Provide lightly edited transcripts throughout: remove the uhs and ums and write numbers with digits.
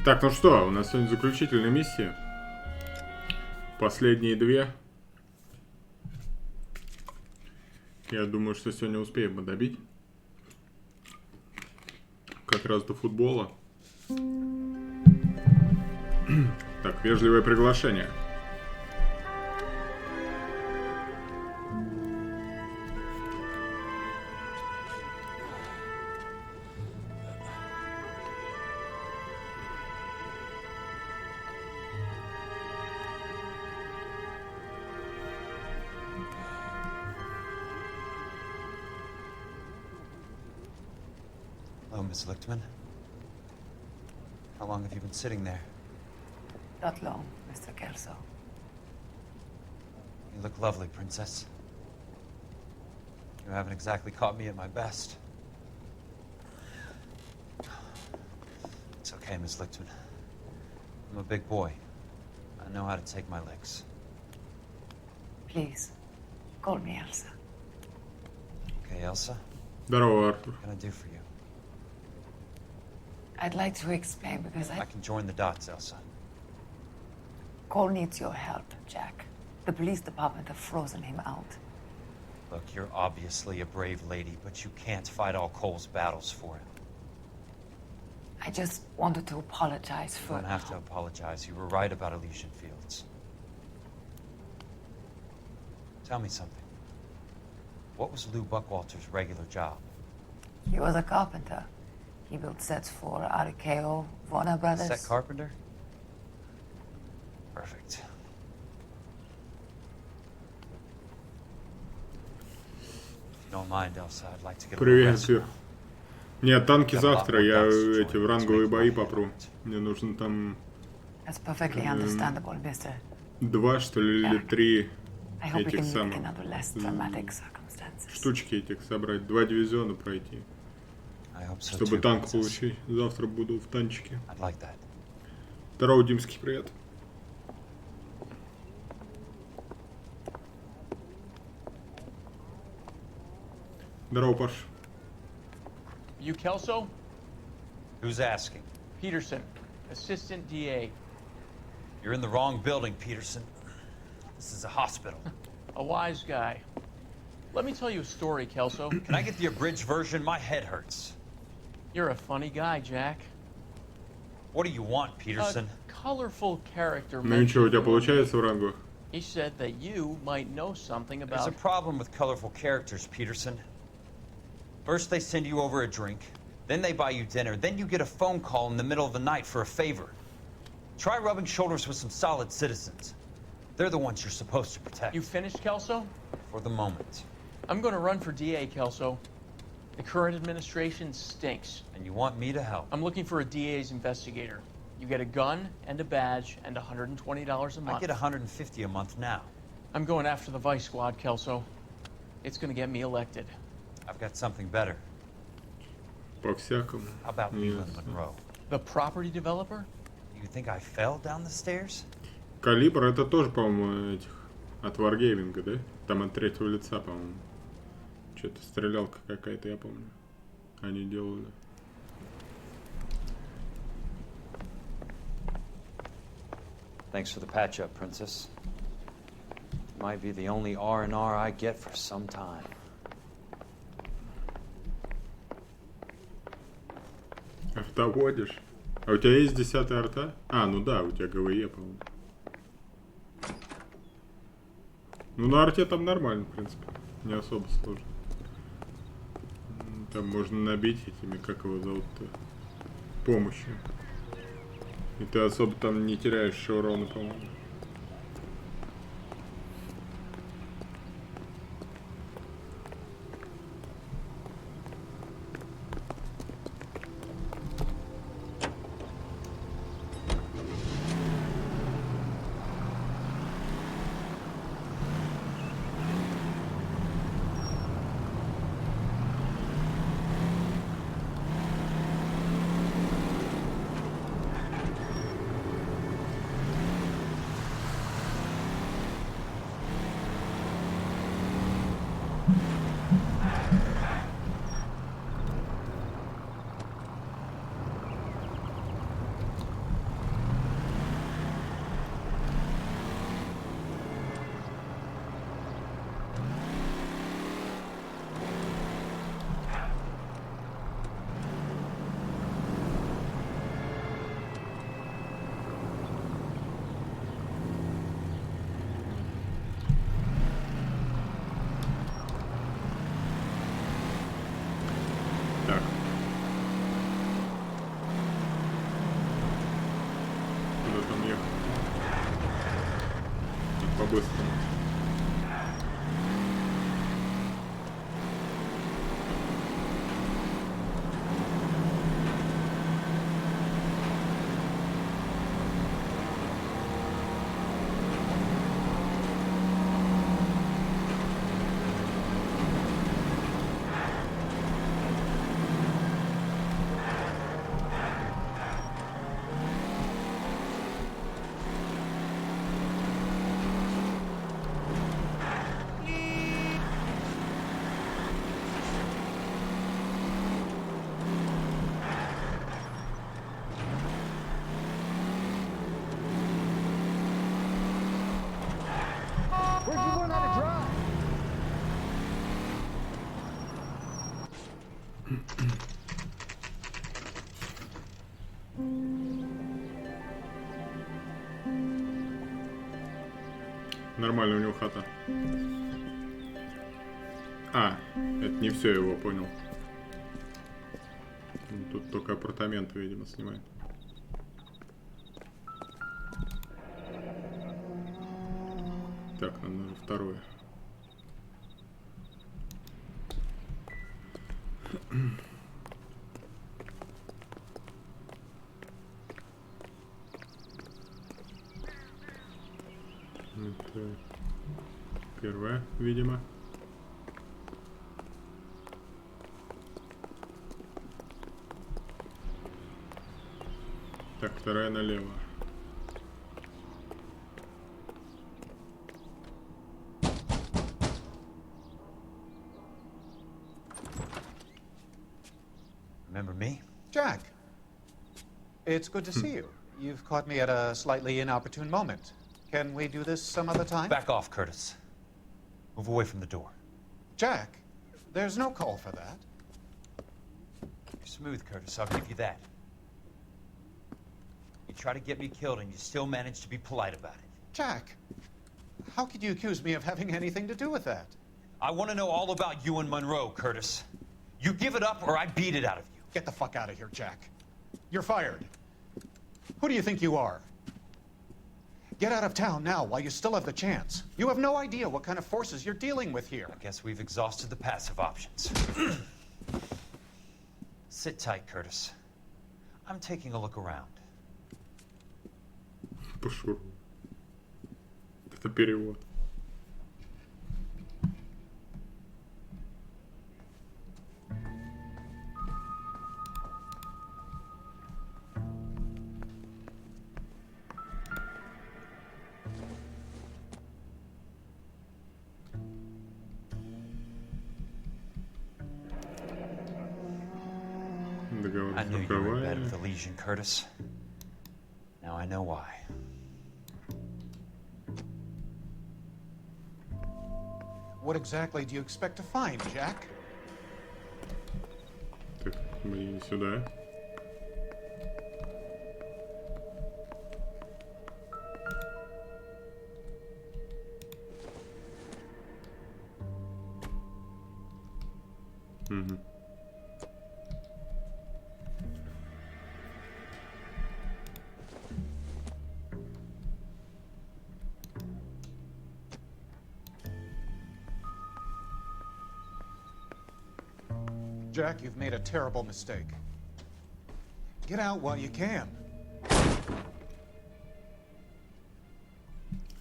Так, ну что, у нас сегодня заключительная миссия. Последние две. Я думаю, что сегодня успеем мы добить. Как раз до футбола. Так, вежливое приглашение. Hello, Miss Lichtman. How long have you been sitting there? Not long, Mr. Kelso. You look lovely, Princess. You haven't exactly caught me at my best. It's okay, Miss Lichtman. I'm a big boy. I know how to take my licks. Please, call me Elsa. Okay, Elsa? Здорово, Артур. What can I do for you? I'd like to explain because I can join the dots, Elsa. Cole needs your help, Jack. The police department have frozen him out. Look, you're obviously a brave lady, but you can't fight all Cole's battles for him. I just wanted to apologize You for... don't have to apologize. You were right about Elysian Fields. Tell me something. What was Lou Buckwalter's regular job? He was a carpenter. He built sets for RKO, Warner Brothers. Set carpenter? Perfect. If you don't mind, Elsa, I'd like to get a little Привет, rest Сир. now. Нет, танки завтра. Я эти в ранговые бои попру. Мне нужно там That's perfectly understandable, Mister. 2, что ли, или 3 I hope we этих can meet самых again under less dramatic circumstances. штучки этих собрать. 2 дивизиона пройти. I hope so Чтобы too, танк Princess. получить. Завтра буду в танчике. I'd like that. Здорово, Димский, привет. Здорово, Паш. You Kelso? Who's asking? Peterson, Assistant DA. You're in the wrong building, Peterson. This is a hospital. A wise guy. Let me tell you a story, Kelso. Can I get the abridged version? My head hurts. You're a funny guy, Jack. What do you want, Peterson? A colorful character Ну и что, у тебя mentioned получается в рангу? He said that you might know something There's a about... problem with colorful characters, Peterson. First they send you over a drink, then they buy you dinner, then you get a phone call in the middle of the night for a favor. Try rubbing shoulders with some solid citizens. They're the ones you're supposed to protect. You finished, Kelso? For the moment. I'm going to run for DA, Kelso. The current administration stinks. And you want me to help? I'm looking for a DA's investigator. You get a gun and a badge and $120 a month. I get $150 a month now. I'm going after the Vice Squad, Kelso. It's going to get me elected. I've got something better. По-всякому. How about Leland Ясно. Monroe? The property developer? You think I fell down the stairs? Калибр это тоже, по-моему, этих от Wargaming, да? Там от третьего лица, по-моему. Что-то стрелялка какая-то, я помню. Они делали. Thanks for the patch-up, Princess. Might be the only R&R I get for some time. Автоводишь. А у тебя есть 10-я арта? А, ну да, у тебя ГВЕ, по-моему. Ну на арте там нормально, в принципе. Не особо сложно. Там можно набить этими, как его зовут-то, помощью. И ты особо там не теряешь урона, по-моему. по-быстрому. Нормально у него хата. А, это не все его, понял. Тут только апартаменты, видимо, снимает. Так, нам нужно второе. Это первое, видимо. Так, вторая налево. Remember me? Jack, it's good to see you. You've caught me at a slightly inopportune moment. Can we do this some other time? Back off, Curtis. Move away from the door. Jack, there's no call for that. You're smooth, Curtis. I'll give you that. You try to get me killed and you still manage to be polite about it. Jack, how could you accuse me of having anything to do with that? I want to know all about you and Monroe, Curtis. You give it up or I beat it out of you. Get the fuck out of here, Jack. You're fired. Who do you think you are? Get out of town now while you still have the chance. You have no idea what kind of forces you're dealing with here. I guess we've exhausted the passive options. Sit tight, Curtis. I'm taking a look around. Пошел. Это перевод. Договор I knew you were in bed with страхования. the Legion, Curtis. Now I know why. What exactly do you expect to find, Jack? Так, мы сюда. Угу. Jack, you've made a terrible mistake. Get out while you can.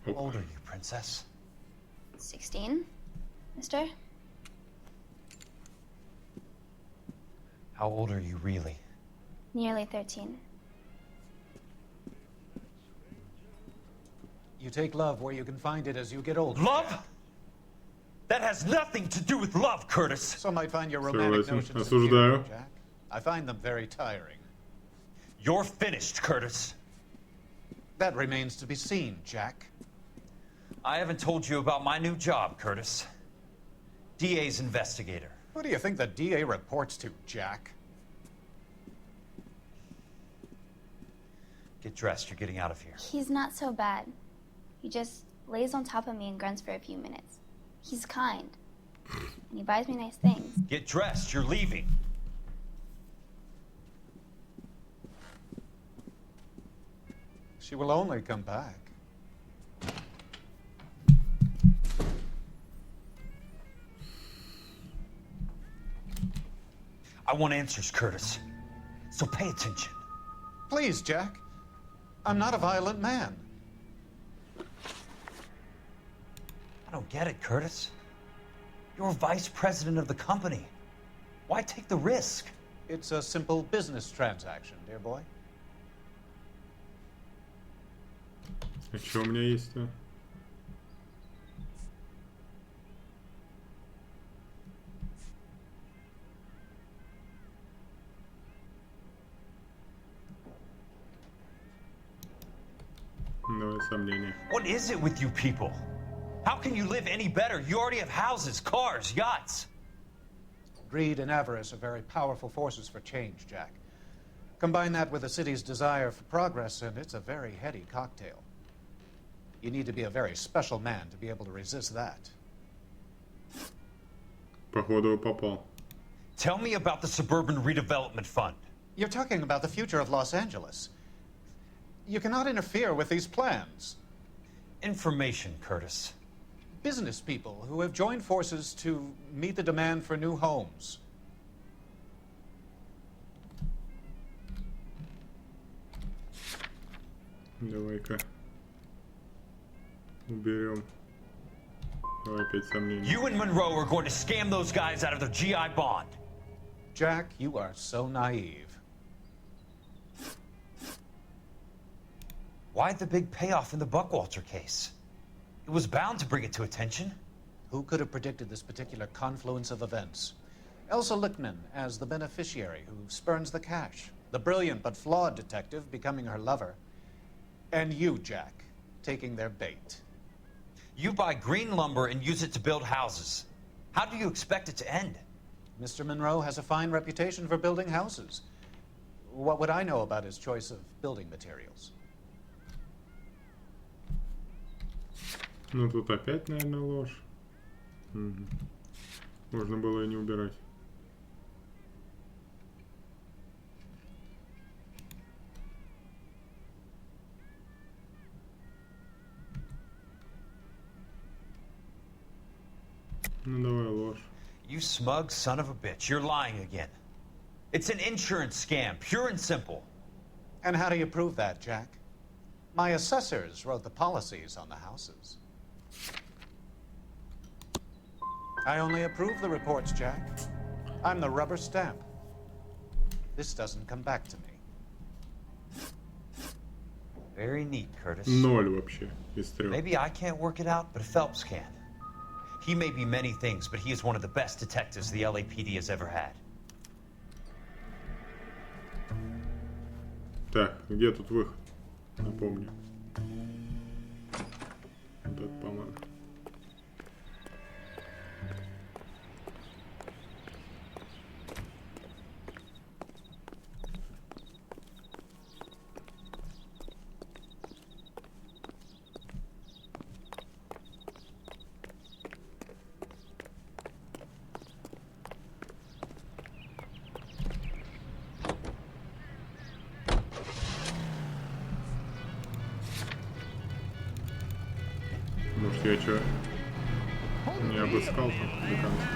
How old are you, Princess? 16, mister? How old are you really? Nearly 13. You take love where you can find it as you get older. Love? That has nothing to do with love, Curtis. Some might find your romantic Согласен. notions Осуждаю. endearing, Jack. I find them very tiring. You're finished, Curtis. That remains to be seen, Jack. I haven't told you about my new job, Curtis. DA's investigator. Who do you think the DA reports to, Jack? Get dressed, you're getting out of here. He's not so bad. He just lays on top of me and grunts for a few minutes. He's kind. And he buys me nice things. Get dressed, you're leaving. She will only come back. I want answers, Curtis. So pay attention. Please, Jack. I'm not a violent man. I don't get it, Curtis. You're vice president of the company. Why take the risk? It's a simple business transaction, dear boy. А что у меня есть-то? Давай сомнения. What is it with you people? How can you live any better? You already have houses, cars, yachts. Greed and avarice are very powerful forces for change, Jack. Combine that with the city's desire for progress, and it's a very heady cocktail. You need to be a very special man to be able to resist that. Походу попал. Tell me about the Suburban Redevelopment Fund. You're talking about the future of Los Angeles. You cannot interfere with these plans. Information, Curtis. Business people who have joined forces to meet the demand for new homes. Давай-ка уберем. Давай опять сомнения. You and Monroe are going to scam those guys out of their GI bond. Jack, you are so naive. Why the big payoff in the Buckwalter case? It was bound to bring it to attention. Who could have predicted this particular confluence of events? Elsa Lichtman as the beneficiary who spurns the cash, the brilliant but flawed detective becoming her lover, and you, Jack, taking their bait. You buy green lumber and use it to build houses. How do you expect it to end? Mr. Monroe has a fine reputation for building houses. What would I know about his choice of building materials? Ну тут опять, наверное, ложь. Угу. Можно было и не убирать. Ну давай ложь. You smug son of a bitch, you're lying again. It's an insurance scam, pure and simple. And how do you prove that, Jack? My assessors wrote the policies on the houses. I only approve the reports, Jack. I'm the rubber stamp. This doesn't come back to me. Very neat, Curtis. 0 вообще из 3. Maybe I can't work it out, but Phelps can. He may be many things, but he is one of the best detectives the LAPD has ever had. Так, где тут выход? Напомню. Вот это, по-моему. Может, я что, не обыскал там до конца?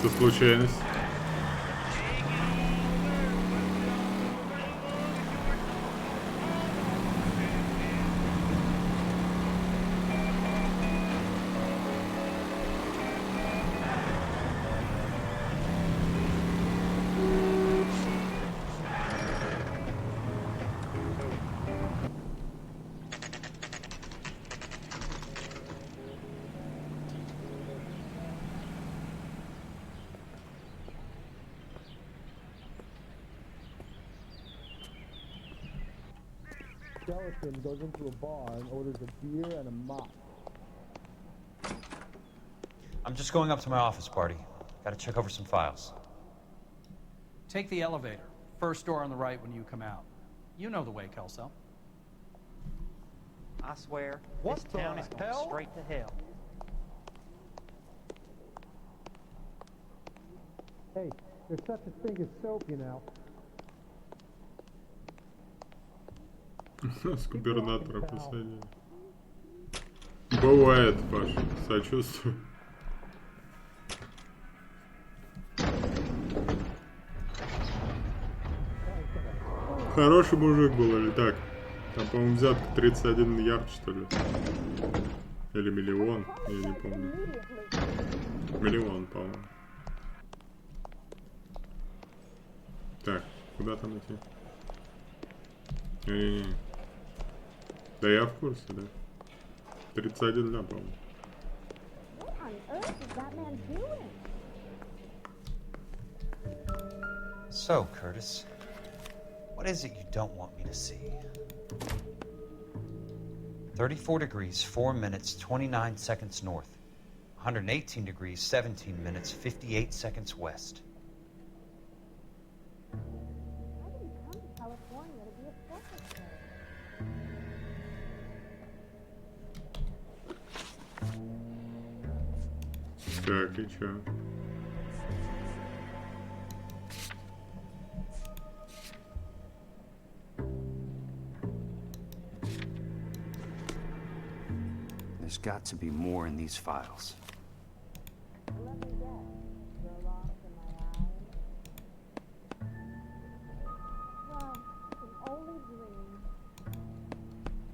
Чисто случайность. Skeleton goes into a bar and orders a beer and a mop. I'm just going up to my office party. Gotta check over some files. Take the elevator. First door on the right when you come out. You know the way, Kelso. I swear, What this town the is going hell? straight to hell. Hey, there's such a thing as soap, you know. С губернатора посадили. Бывает, Паша, сочувствую. Хороший мужик был или так? Там, по-моему, взятка 31 ярд, что ли? Или миллион, я не помню. Миллион, по-моему. Так, куда там идти? Не-не-не. Да я в курсе, да. 31, да, по-моему. So, Curtis, what is it you don't want me to see? 34 degrees, 4 minutes, 29 seconds north. 118 degrees, 17 minutes, 58 seconds west. Так, и чё? There's got to be more in these files.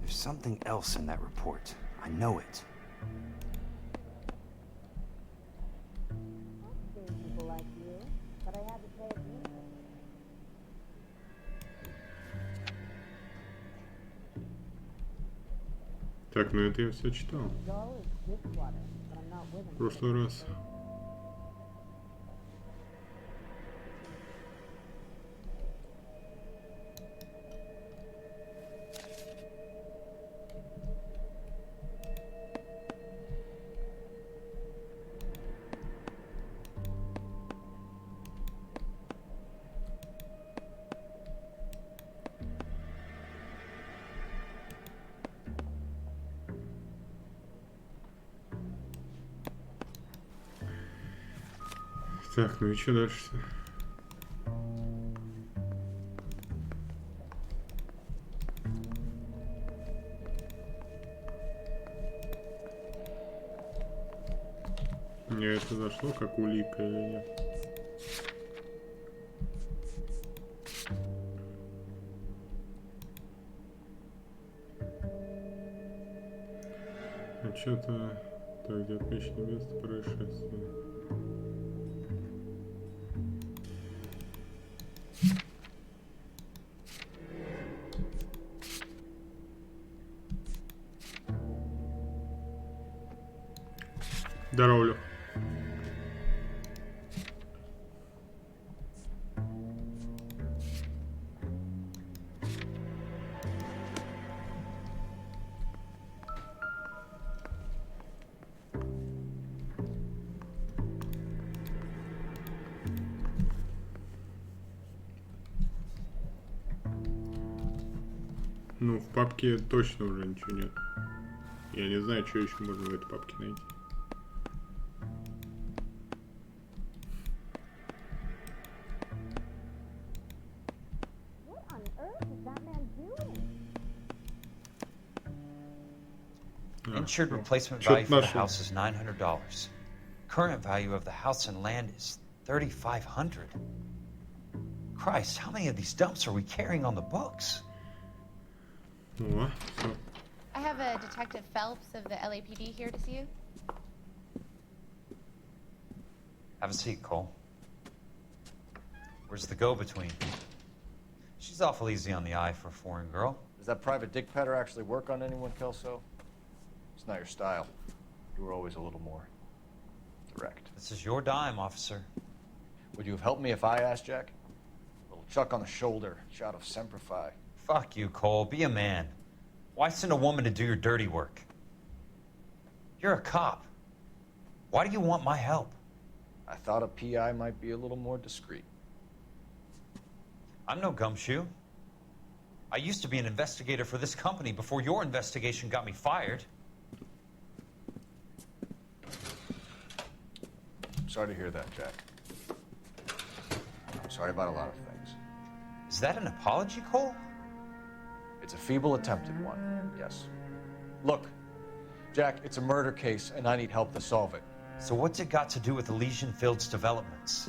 There's something else in that report. I know it. Так, ну это я все читал. В прошлый раз. Так, ну и что дальше-то? Мне это зашло как улика или нет? А что-то... Так, где отмечено место происшествия? Здорово, Лёх. Ну, в папке точно уже ничего нет. Я не знаю, что еще можно в этой папке найти. Insured replacement value for the house is $900. current value of the house and land is $3,500. Christ, how many of these dumps are we carrying on the books? О, все. I have a Detective Phelps of the LAPD here to see you. Have a seat, Cole. Where's the go-between? She's awful easy on the eye for a foreign girl. Does that private dick petter actually work on anyone, Kelso? It's not your style. You were always a little more direct. This is your dime, officer. Would you have helped me if I asked, Jack? A little chuck on the shoulder, shot of Semper Fi. Fuck you, Cole. Be a man. Why send a woman to do your dirty work? You're a cop. Why do you want my help? I thought a PI might be a little more discreet. I'm no gumshoe. I used to be an investigator for this company before your investigation got me fired. Sorry to hear that, Jack. I'm sorry about a lot of things. Is that an apology, Cole? It's a feeble attempt at one, yes. Look, Jack, it's a murder case, and I need help to solve it. So what's it got to do with Elysian Fields developments?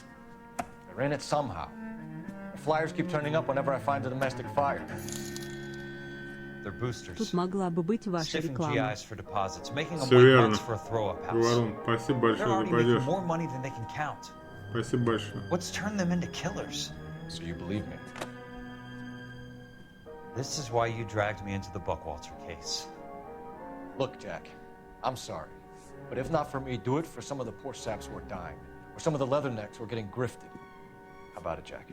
They're in it somehow. The flyers keep turning up whenever I find a domestic fire. They're boosters. Тут могла бы быть ваша Stiffing реклама. GIs for deposits, making them Всё wait верно. months for a throw-up house. Говорун, спасибо They're большое за already making поддержку. more money than they can count. Спасибо большое. What's turned them into killers? So you believe me? This is why you dragged me into the Buckwalter case. Look, Jack, I'm sorry. But if not for me, do it for some of the poor saps who are dying. Or some of the leathernecks who are getting grifted. How about it, Jack?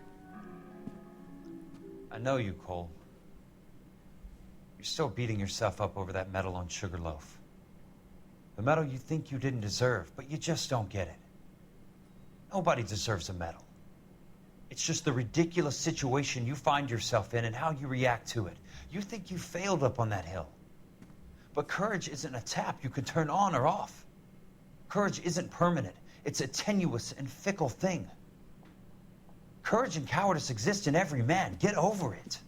I know you, Cole. You're still beating yourself up over that medal on Sugarloaf. The medal you think you didn't deserve, but you just don't get it. Nobody deserves a medal. It's just the ridiculous situation you find yourself in and how you react to it. You think you failed up on that hill. But courage isn't a tap you can turn on or off. Courage isn't permanent. It's a tenuous and fickle thing. Courage and cowardice exist in every man. Get over it.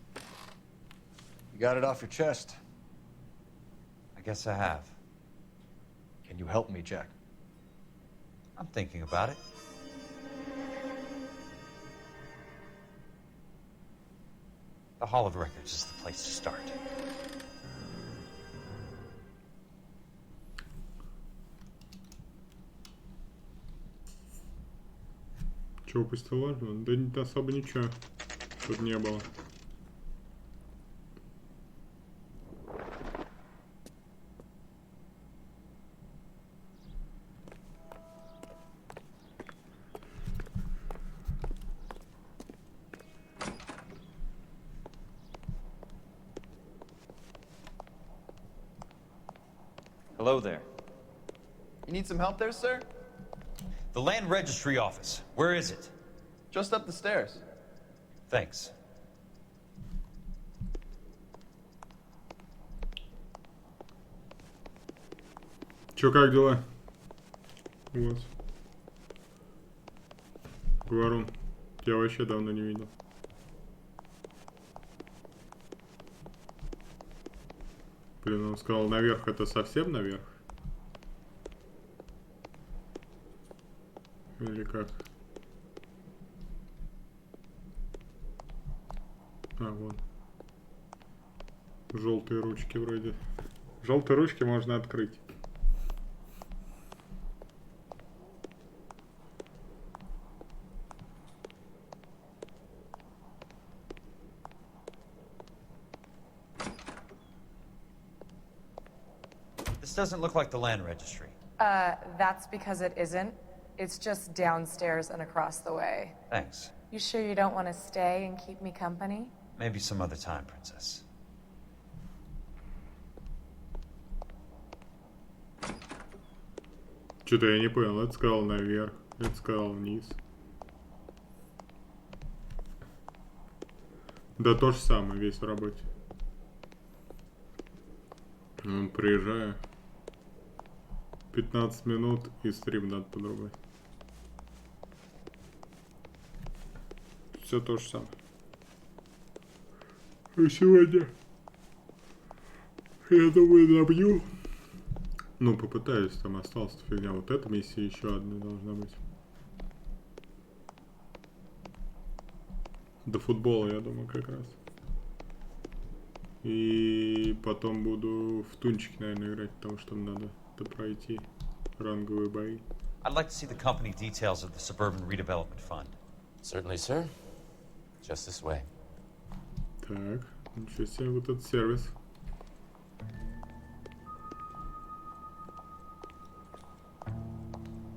You got it off your chest. I guess I have. Can you help me, Jack? I'm thinking about it. The Hall of Records is the place to start. Че упустил? Да особо ничего тут не было. Hello there. You need some help there, sir? The Land Registry Office. Where is it? Just up the stairs. Thanks. Чё, как дела? У вас? Говорун, тебя вообще давно не видел. Блин, он сказал наверх, это совсем наверх? Или как? А, вон. Желтые ручки вроде. Желтые ручки можно открыть. This doesn't look like the Land Registry. That's because it isn't. It's just downstairs and across the way. Thanks. You sure you don't want to stay and keep me company? Maybe some other time, Princess. Что-то я не понял. Это сказал наверх, это сказал вниз. Да то же самое, весь в работе. Приезжаю. 15 минут и стрим надо подрубать. Все то же самое. И сегодня, я думаю, набью Ну, попытаюсь, там осталась фигня. Вот эта миссия еще одна должна быть. До футбола, я думаю, как раз. И потом буду в тунчики, наверное, играть, потому что там надо пройти ранговые бои. I'd like to see the company details of the Suburban Redevelopment Fund. Certainly, sir. Just this way. Так, ничего себе, вот этот сервис.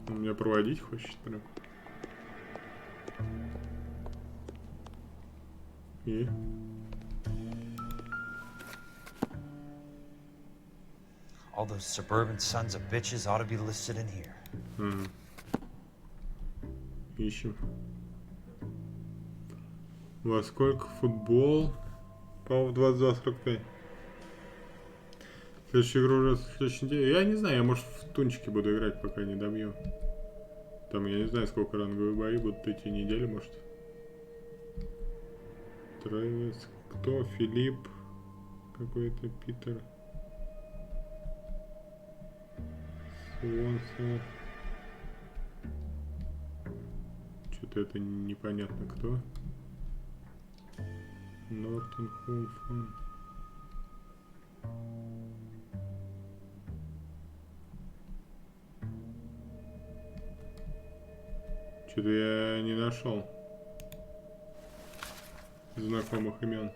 Он меня проводить хочет прям. И? All those suburban sons of bitches ought to be listed in here. Ищем. Во сколько футбол? По-моему, 22:45. Следующая игра уже в следующей неделе. Я не знаю, я может в тунчике буду играть, пока не добью. Там я не знаю, сколько ранговые бои будут идти, недели, может. Трэвис. Кто? Филипп. Какой-то Питер. Свонсон. Что-то это непонятно кто. Нортон Холфман. Что-то я не нашел знакомых имен.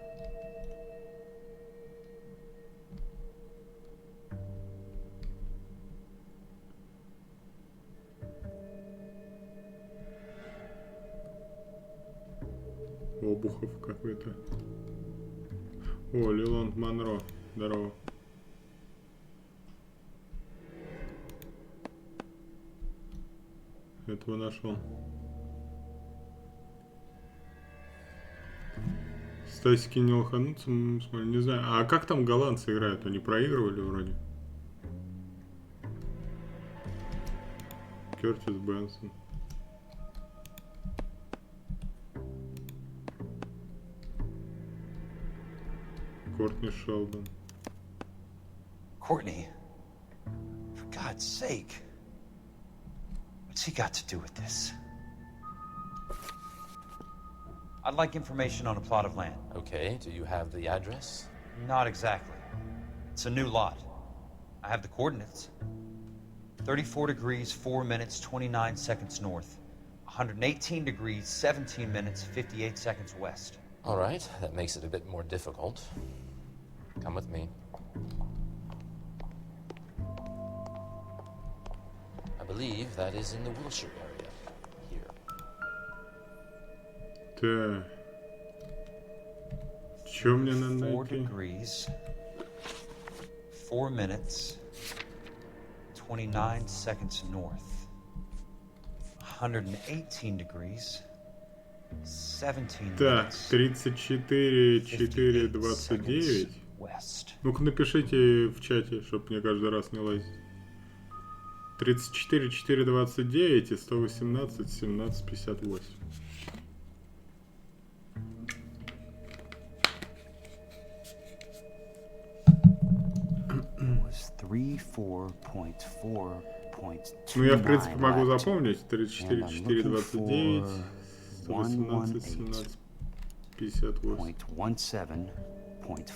Обухов какой-то. О, Лиланд Монро. Здорово. Этого нашел. Стасики не лоханутся, не знаю. А как там голландцы играют? Они проигрывали вроде. Кертис Бенсон. Кортни Шелдон. Courtney, for God's sake, what's he got to do with this? I'd like information on a plot of land. Okay, do you have the address? Not exactly. It's a new lot. I have the coordinates. 34 degrees, 4 minutes, 29 seconds north. 118 degrees, 17 minutes, 58 seconds west. All right, that makes it a bit more difficult. Come with me. I believe that is in the Wilshire area. Here. Так. Чё мне надо 4 найти? degrees, 4 minutes, 29 seconds north. 118 degrees, 17 Так, minutes, 34, 4, 58 29. seconds west. Ну-ка напишите в чате, чтобы мне каждый раз не лазить. 34, 4, 29 и 118, 17, 58. Ну, я, в принципе, могу запомнить. 34, 4, 29, 118, 17, 58.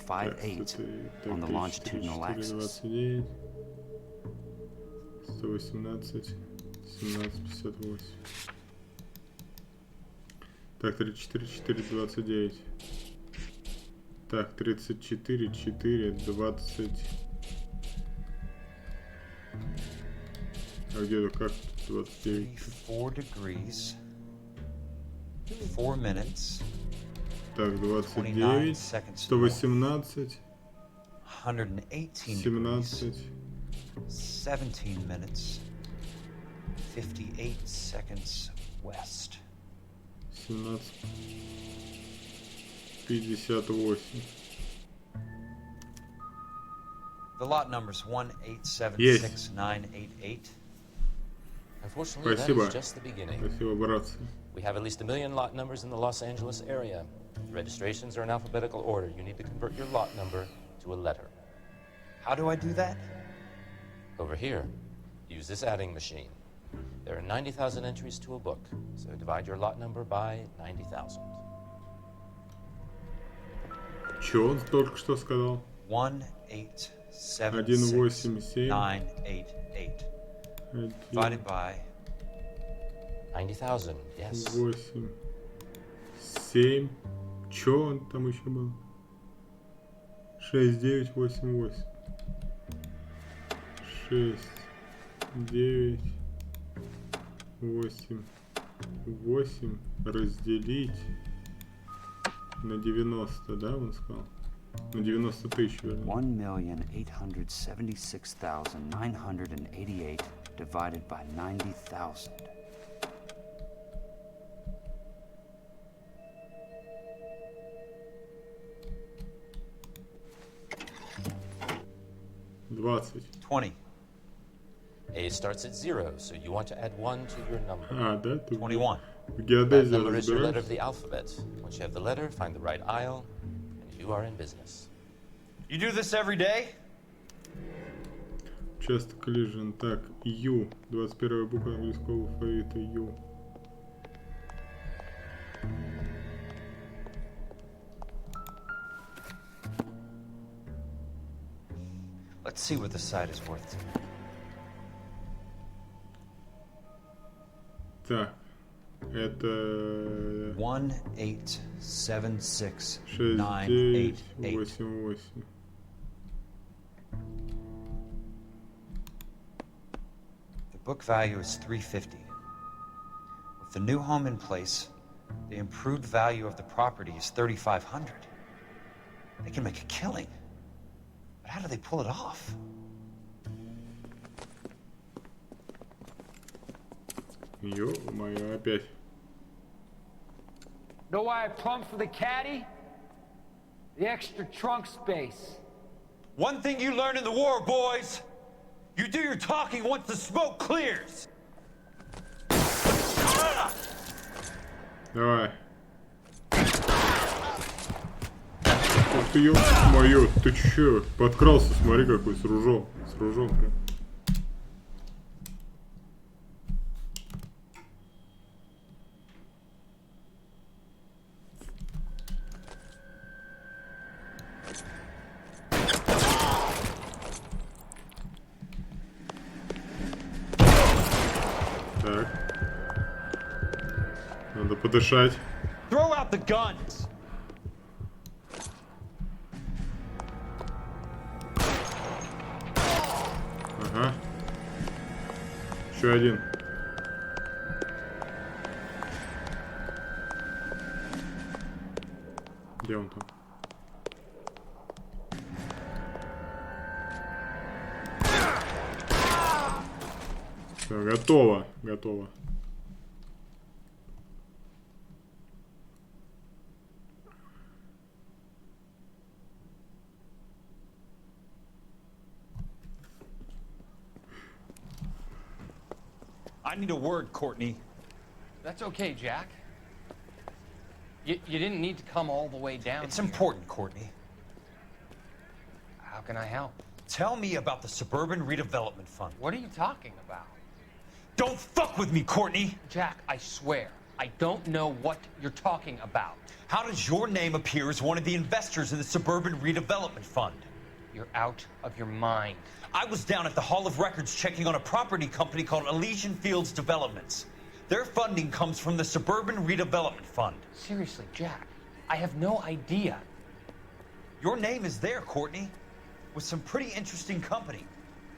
Так, 34, 118, 17, 58. Так, 34, 4, 29. Так, 34, 4, 20. А где-то как 29? 4 degrees, 4 minutes, Так, 29 29, seconds 118, 118 17. 17 minutes, 58 seconds west. 17, 58. The lot number's 1876988. Unfortunately, that Спасибо. is just the beginning. Спасибо, братцы. We have at least 1 million lot numbers in the Los Angeles area. The registrations are in alphabetical order. You need to convert your lot number to a letter. How do I do that? Over here, use this adding machine. There are 90,000 entries to a book, so divide your lot number by 90,000. Чё он только что сказал? 1876988. Divided by 90,000, yes. 8, 7. Чё он там еще был? 6, 9, 8, 8. 6, 9, 8, 8 разделить на 90, да, он сказал? На 90 тысяч, вернее. 1,876,988 divided by 90,000. $20. 20. A starts at 0, so you want to add 1 to your number. А, да? Ты 21. в That геодезии number is your letter of разбираешься? the alphabet. Once you have the letter, find the right aisle, and you are in business. You do this every day? Часто collision. Так, U. 21 буква английского алфавита U. Let's see what the site is worth to me. Так, это 1876988. 6988. The book value is $350. With the new home in place, the improved value of the property is $3,500. They can make a killing. But how do they pull it off? Ё-моё, опять. Know why I plumbed for the caddy? The extra trunk space. One thing you learn in the war, boys. You do your talking once the smoke clears. Давай. Ух ты, ё-моё, ты чё? Подкрался, смотри, какой, с ружом. С ружом прям. Так. Надо подышать. Throw out the guns. Ага. Еще один. Где он там? Все, готово, готово. I need a word, Courtney. That's okay, Jack. You didn't need to come all the way down. It's important, Courtney. How can I help? Tell me about the Suburban Redevelopment Fund. What are you talking about? Don't fuck with me, Courtney! Jack, I swear, I don't know what you're talking about. How does your name appear as one of the investors in the Suburban Redevelopment Fund? You're out of your mind. I was down at the Hall of Records checking on a property company called Elysian Fields Developments. Their funding comes from the Suburban Redevelopment Fund. Seriously, Jack, I have no idea. Your name is there, Courtney, with some pretty interesting company.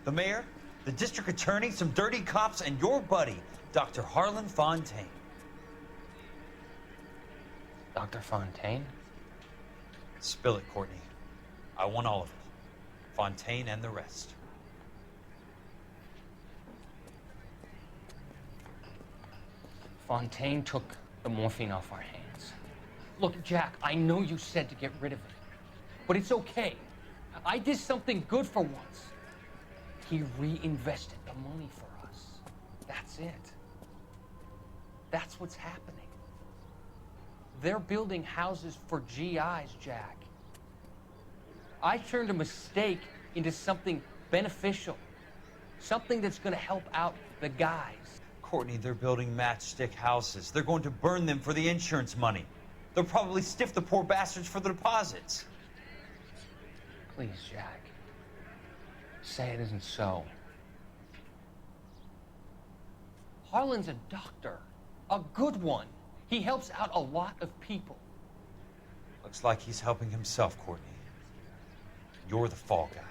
The mayor, the district attorney, some dirty cops, and your buddy, Dr. Harlan Fontaine. Dr. Fontaine? Spill it, Courtney. I want all of it. Fontaine and the rest. Fontaine took the morphine off our hands. Look, Jack, I know you said to get rid of it, but it's okay. I did something good for once. He reinvested the money for us. That's it. That's what's happening. They're building houses for GIs, Jack. I turned a mistake into something beneficial. Something that's gonna help out the guys. Courtney, they're building matchstick houses. They're going to burn them for the insurance money. They'll probably stiff the poor bastards for the deposits. Please, Jack. Say it isn't so. Harlan's a doctor. A good one. He helps out a lot of people. Looks like he's helping himself, Courtney. You're the fall guy.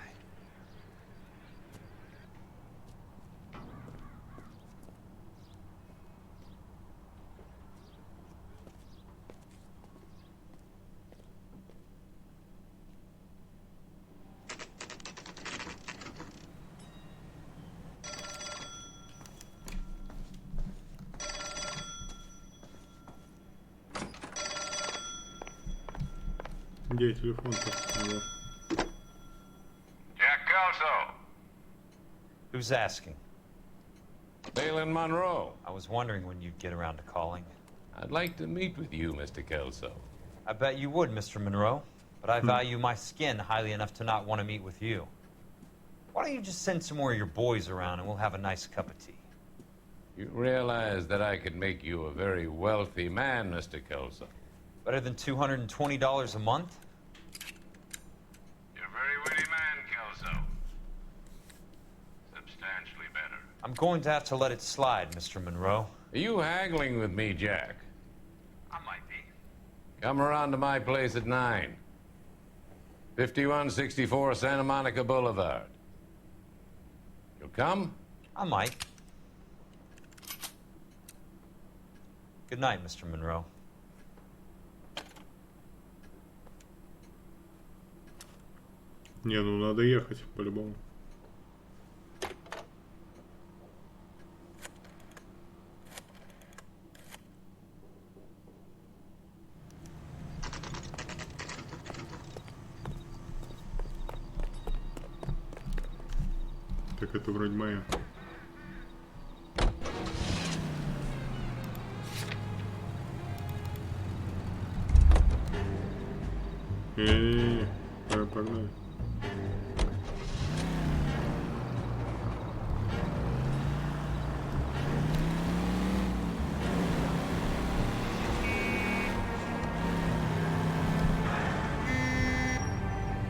Где телефон-то? Jack Kelso. Who's asking? Balin Monroe. I was wondering when you'd get around to calling. I'd like to meet with you, Mr. Kelso. I bet you would, Mr. Monroe. But I value my skin highly enough to not want to meet with you. Why don't you just send some more of your boys around and we'll have a nice cup of tea? You realize that I could make you a very wealthy man, Mr. Kelso. Better than $220 a month? You're a very witty man, Kelso. Substantially better. I'm going to have to let it slide, Mr. Monroe. Are you haggling with me, Jack? I might be. Come around to my place at 9. 5164 Santa Monica Boulevard. You'll come? I might. Good night, Mr. Monroe. Не, ну надо ехать, по-любому. Так это вроде моя. Погнали.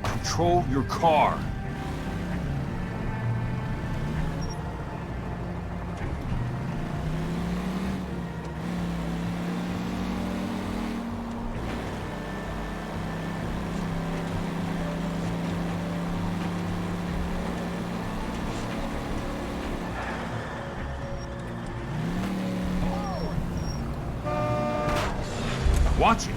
Control your car. Watch it.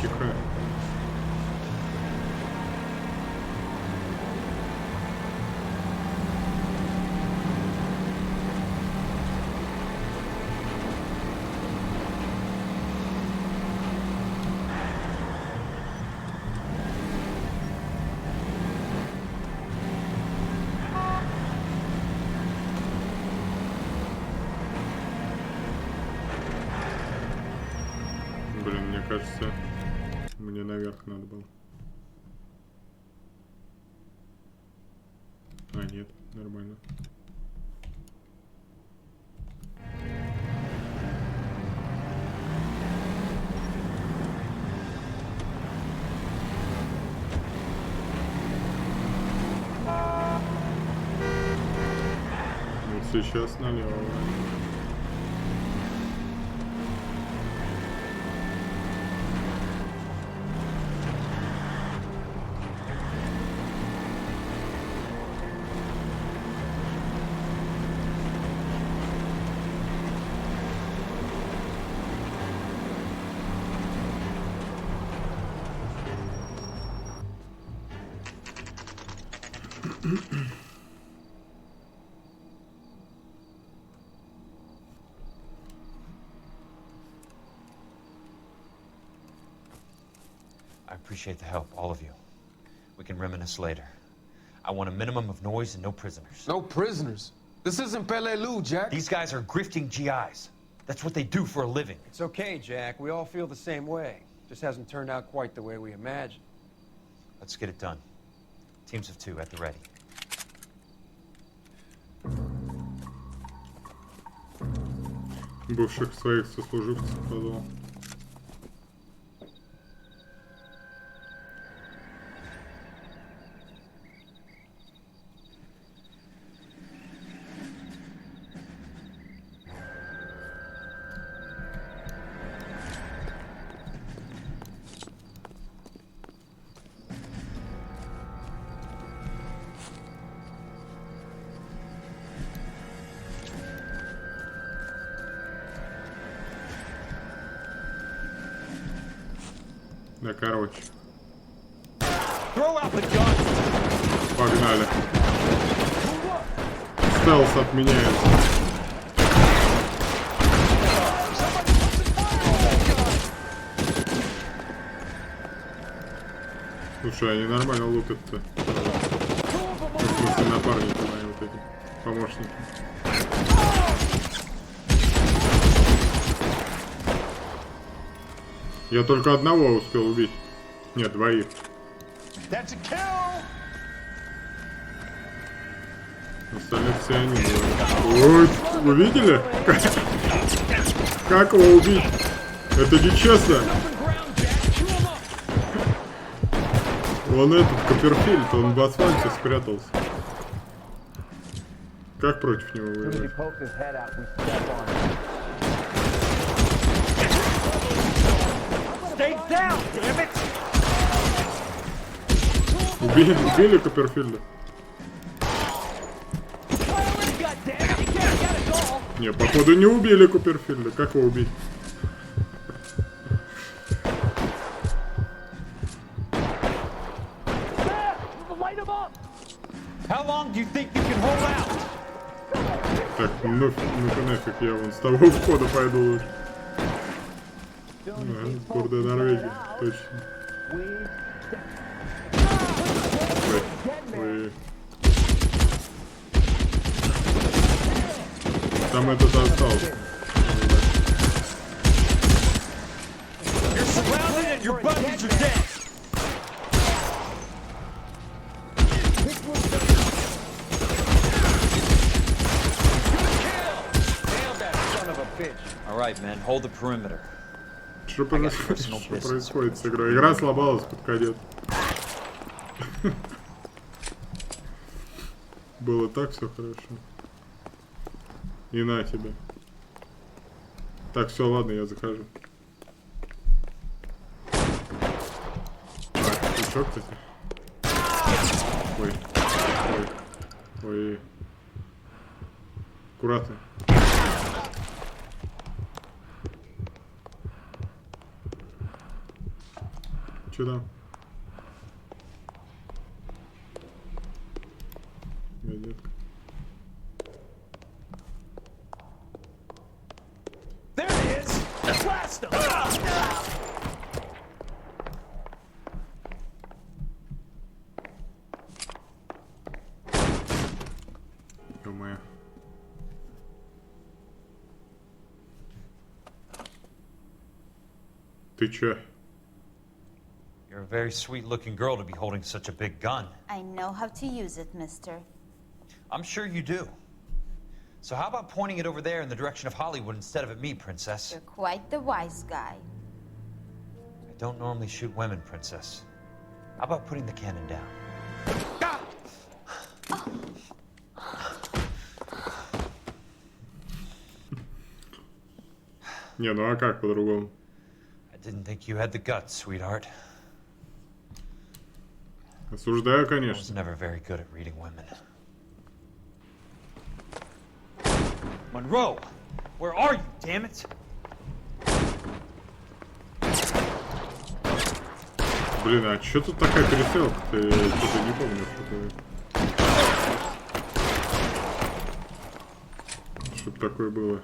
Тихо. Блин, мне кажется, мне наверх надо было. А, нет, нормально. Вот сейчас налево. I appreciate the help, all of you. We can reminisce later. I want a minimum of noise and no prisoners. No prisoners? This isn't Peleliu, Jack. These guys are grifting GIs. That's what they do for a living. It's okay, Jack. We all feel the same way. Just hasn't turned out quite the way we imagined. Let's get it done. Teams of 2 at the ready. Бывших своих сослуживцев позвал. Да, короче. Погнали. Стелс отменяется. Слушай, они нормально лупят-то. В смысле, напарники мои вот эти. Помощники. Я только одного успел убить. Нет, двоих. Остальных все они были. Ой, вы видели? Как его убить? Это нечестно. Он этот Копперфильд, он в асфальте спрятался. Как против него воевать? Убили Копперфильда? Не, походу не убили Копперфильда. Как его убить? Так, ну-ка нафиг, я вон с того входа пойду лучше. Гордая Норвегия, точно. Ой. Там этот остался. All right, man, hold the perimeter. Что происходит с игрой? Игра сломалась под конец. Было так все хорошо. И на тебе. Так, все, ладно, я захожу. Так, еще, кстати. Ой. Ой. Ой. Аккуратно. Че там? Газетка. There he is! Blast him! Ё-моё. Ты чё? You're a very sweet-looking girl to be holding such a big gun. I know how to use it, mister. I'm sure you do. So how about pointing it over there in the direction of Hollywood instead of at me, Princess? You're quite the wise guy. I don't normally shoot women, Princess. How about putting the cannon down? Не, ну а как по-другому? I didn't think you had the guts, sweetheart. Осуждаю, I was конечно. never very good at reading women. Monroe! Where are you, damn it? Блин, а чё тут такая перестрелка-то? Я что-то не помню, что-то такое было.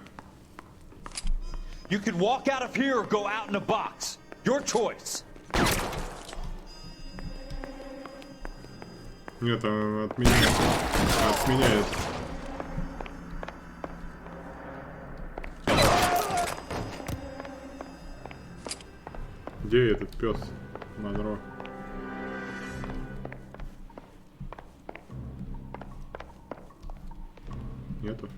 You can walk out of here or go out in a box. Your choice. Нет, отменяется. Отменяется. Где этот пес Монро? Нету.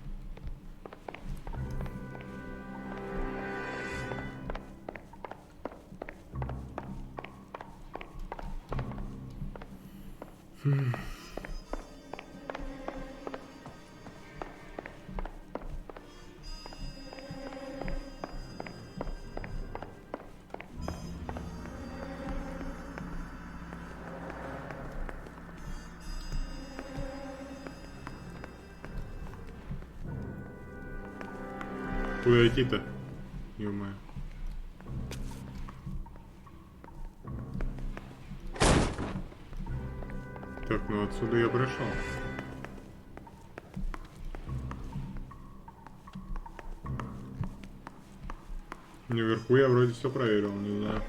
Куда идти-то? Ё-моё. Так, ну отсюда я прошел. Наверху я вроде все проверил, не знаю.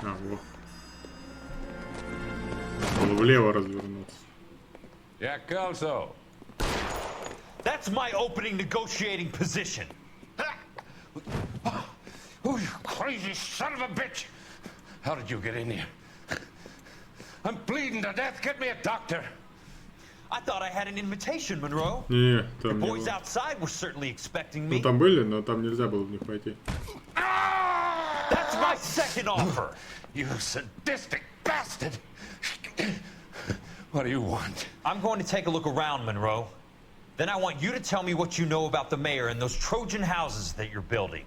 Вот. Надо влево развернуться. Jack Kelso. That's my opening negotiating position. Oh, you crazy son of a bitch! How did you get in here? I'm bleeding to death. Get me a doctor. I thought I had an invitation, Monroe. Не, The там не boys было. outside were certainly expecting Ну me. там были, но там нельзя было в них пойти. That's my second offer. You sadistic bastard! What do you want? I'm going to take a look around, Monroe. Then I want you to tell me what you know about the mayor and those Trojan houses that you're building.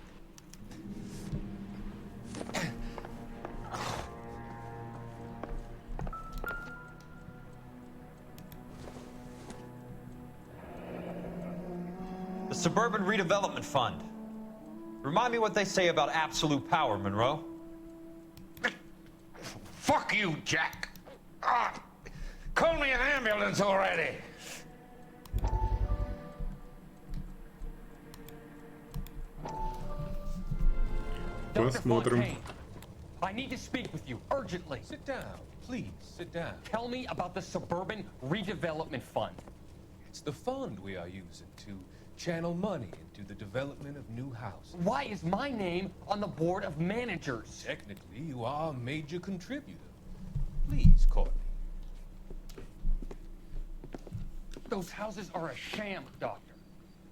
The Suburban Redevelopment Fund. Remind me what they say about absolute power, Monroe. Fuck you, Jack! Call me an ambulance already! Dr. Посмотрим. Fontaine, I need to speak with you urgently. Sit down, please, sit down. Tell me about the Suburban Redevelopment Fund. It's the fund we are using to channel money into the development of new houses. Why is my name on the board of managers? Technically, you are a major contributor. Please, Courtney. Those houses are a sham, Doctor.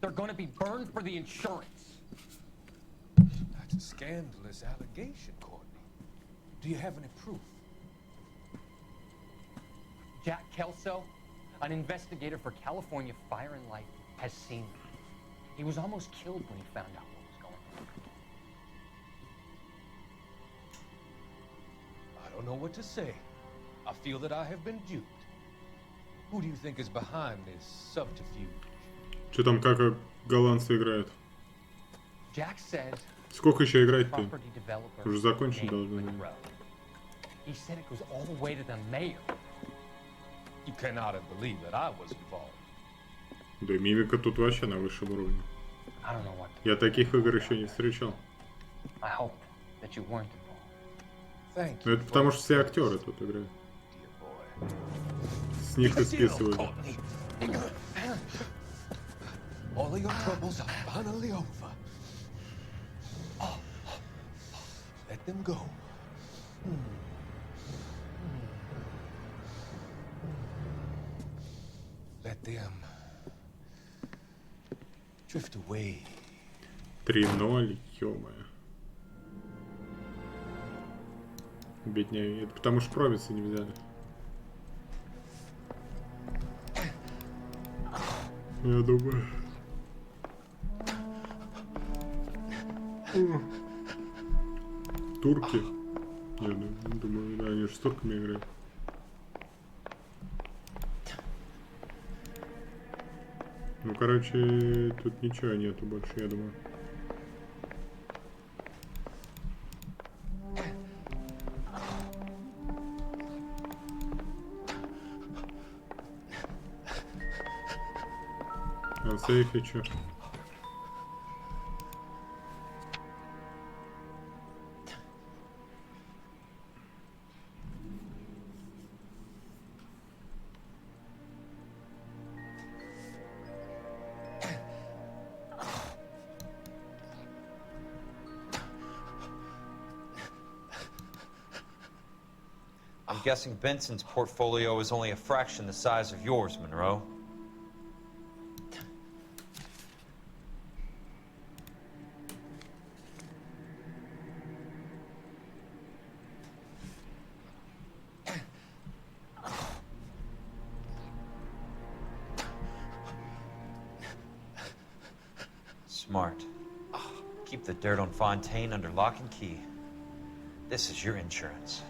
They're going to be burned for the insurance. That's a scandalous allegation, Courtney. Do you have any proof? Jack Kelso, an investigator for California Fire and Light, has seen me. He was almost killed when he found out what was going on. I don't know what to say. I feel that I have been duped. Who do you think is behind this subterfuge? Что там, как голландцы играют? Jack says Сколько еще играть-то? property developer Уже закончить named должны. Monroe. He said it goes all the way to the mayor. You cannot have believed that I was involved. Да и мимика тут вообще на высшем уровне. I don't know what. Я таких игр еще не встречал. I hope that you weren't involved. Thank Но you. это потому что все актеры тут играют. С них и списывают. All of your troubles are finally over. Let them go. Let them drift away. 3-0, ё-моё. Бедняги. Это потому что провисы не взяли. Я думаю. Турки. Я думаю, да, они же с турками играют. Ну, короче, тут ничего нету больше, я думаю. А в сейфе что? I'm guessing Benson's portfolio is only a fraction the size of yours, Monroe. Smart. Keep the dirt on Fontaine under lock and key. This is your insurance.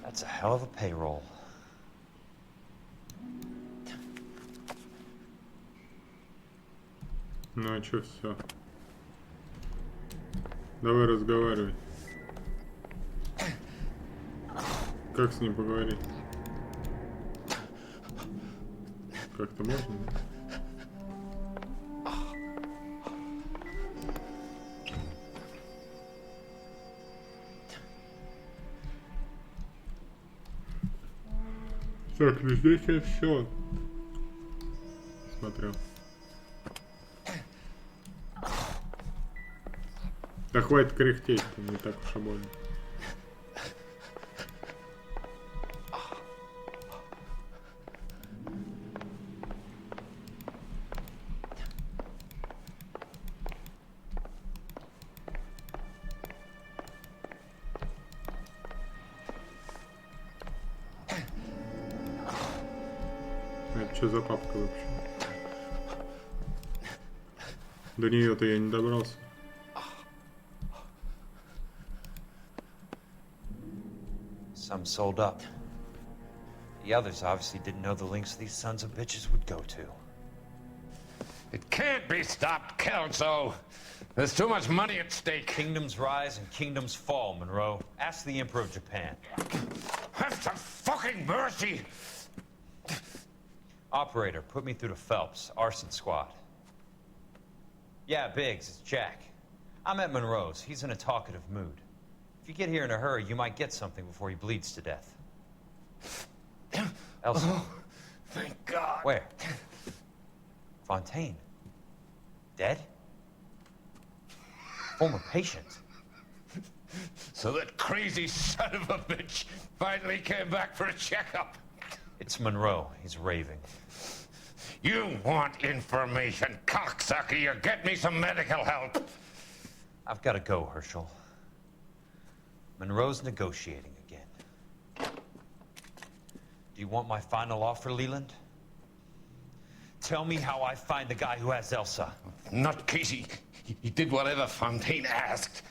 That's a hell of a payroll. Ну а чё, все. Давай разговаривай. Как с ним поговорить? Как-то можно? Так, ну здесь я все смотрел. Да хватит кряхтеть, не так уж и больно. Это что за папка вообще? До нее-то я не добрался. Some sold up. The others obviously didn't know the links these sons of bitches would go to. It can't be stopped, Kelso. There's too much money at stake. Kingdoms rise and kingdoms fall, Monroe. Ask the Emperor of Japan. Have some fucking mercy! Operator, put me through to Phelps, arson squad. Yeah, Biggs, it's Jack. I'm at Monroe's. He's in a talkative mood. If you get here in a hurry, you might get something before he bleeds to death. Elsa. Oh, thank God. Where? Fontaine. Dead? Former patient. So that crazy son of a bitch finally came back for a checkup. It's Monroe. He's raving. You want information, cocksucker. You get me some medical help. I've got to go, Herschel. Monroe's negotiating again. Do you want my final offer, Leland? Tell me how I find the guy who has Elsa. Not Casey. He did whatever Fontaine asked.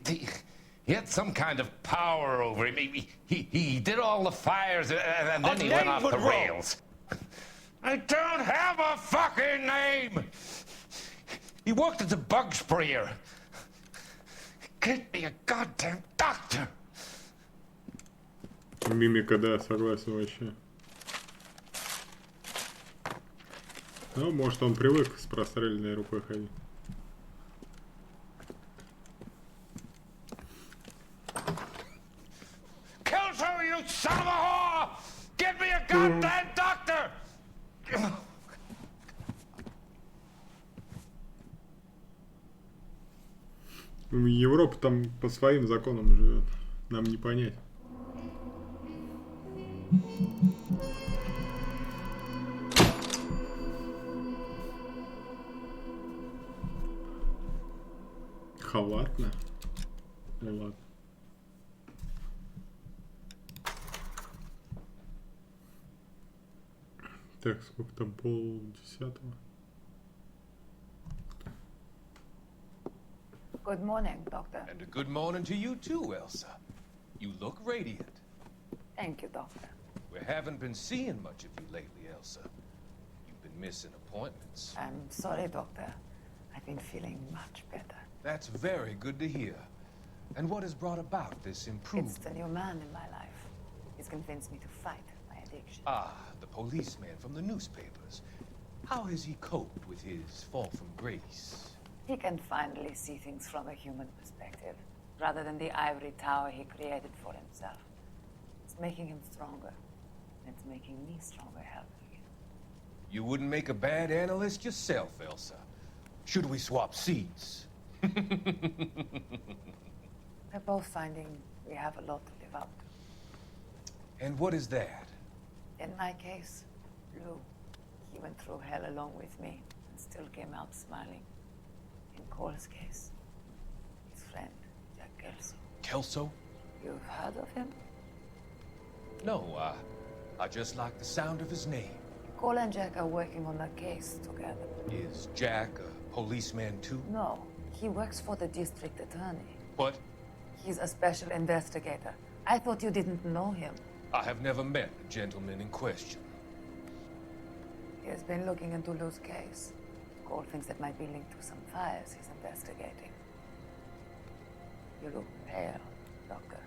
He had some kind of power over him. He did all the fires and then he went off the rails. I don't have a fucking name! He worked as a bug sprayer. Get me a goddamn doctor! Мимика, да, согласен вообще. Ну, может, он привык с простреленной рукой ходить. Kelso, you son of a whore! Get me a goddamn doctor! Европа там по своим законам живет. Нам не понять. Халатно. Ну ладно. Так, сколько там, 9:30? Good morning, Doctor. And a good morning to you too, Elsa. You look radiant. Thank you, Doctor. We haven't been seeing much of you lately, Elsa. You've been missing appointments. I'm sorry, Doctor. I've been feeling much better. That's very good to hear. And what has brought about this improvement? It's the new man in my life. He's convinced me to fight my addiction. Ah, the policeman from the newspapers. How has he coped with his fall from grace? He can finally see things from a human perspective, rather than the ivory tower he created for himself. It's making him stronger. And it's making me stronger helping him. You wouldn't make a bad analyst yourself, Elsa. Should we swap seats? We're both finding we have a lot to live up to. And what is that? In my case, Lou. He went through hell along with me and still came out smiling. In Cole's case, his friend, Jack Kelso. Kelso? You've heard of him? No, I just like the sound of his name. Cole and Jack are working on a case together. Is Jack a policeman too? No, he works for the district attorney. What? He's a special investigator. I thought you didn't know him. I have never met the gentleman in question. He has been looking into Lou's case. Cole thinks it might be linked to some fires he's investigating. You look pale, Doctor.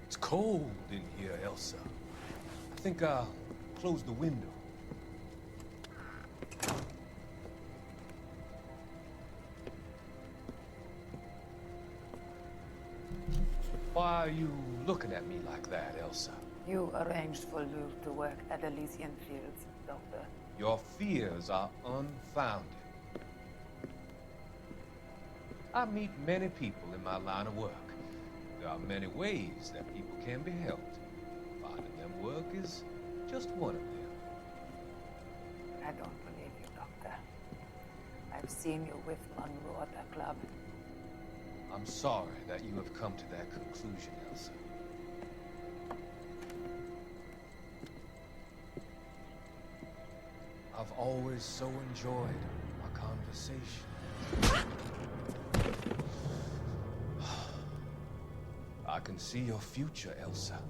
It's cold in here, Elsa. I think I'll close the window. Why are you looking at me like that, Elsa? You arranged for Lou to work at Elysian Fields, Doctor. Your fears are unfounded. I meet many people in my line of work. There are many ways that people can be helped. Finding them work is just one of them. I don't believe you, Doctor. I've seen you with Monroe at the club. I'm sorry that you have come to that conclusion, Elsa. I've always so enjoyed our conversation. I can see your future, Elsa.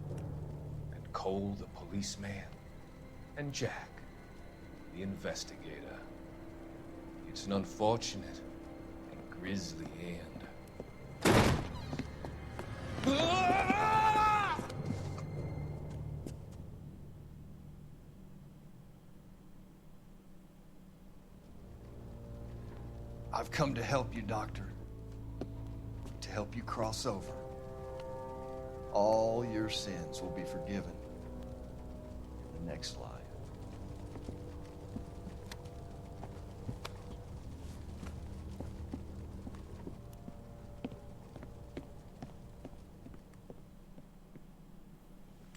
And Cole, the policeman. And Jack, the investigator. It's an unfortunate and grisly end. I've come to help you, Doctor. To help you cross over. All your sins will be forgiven in the next life.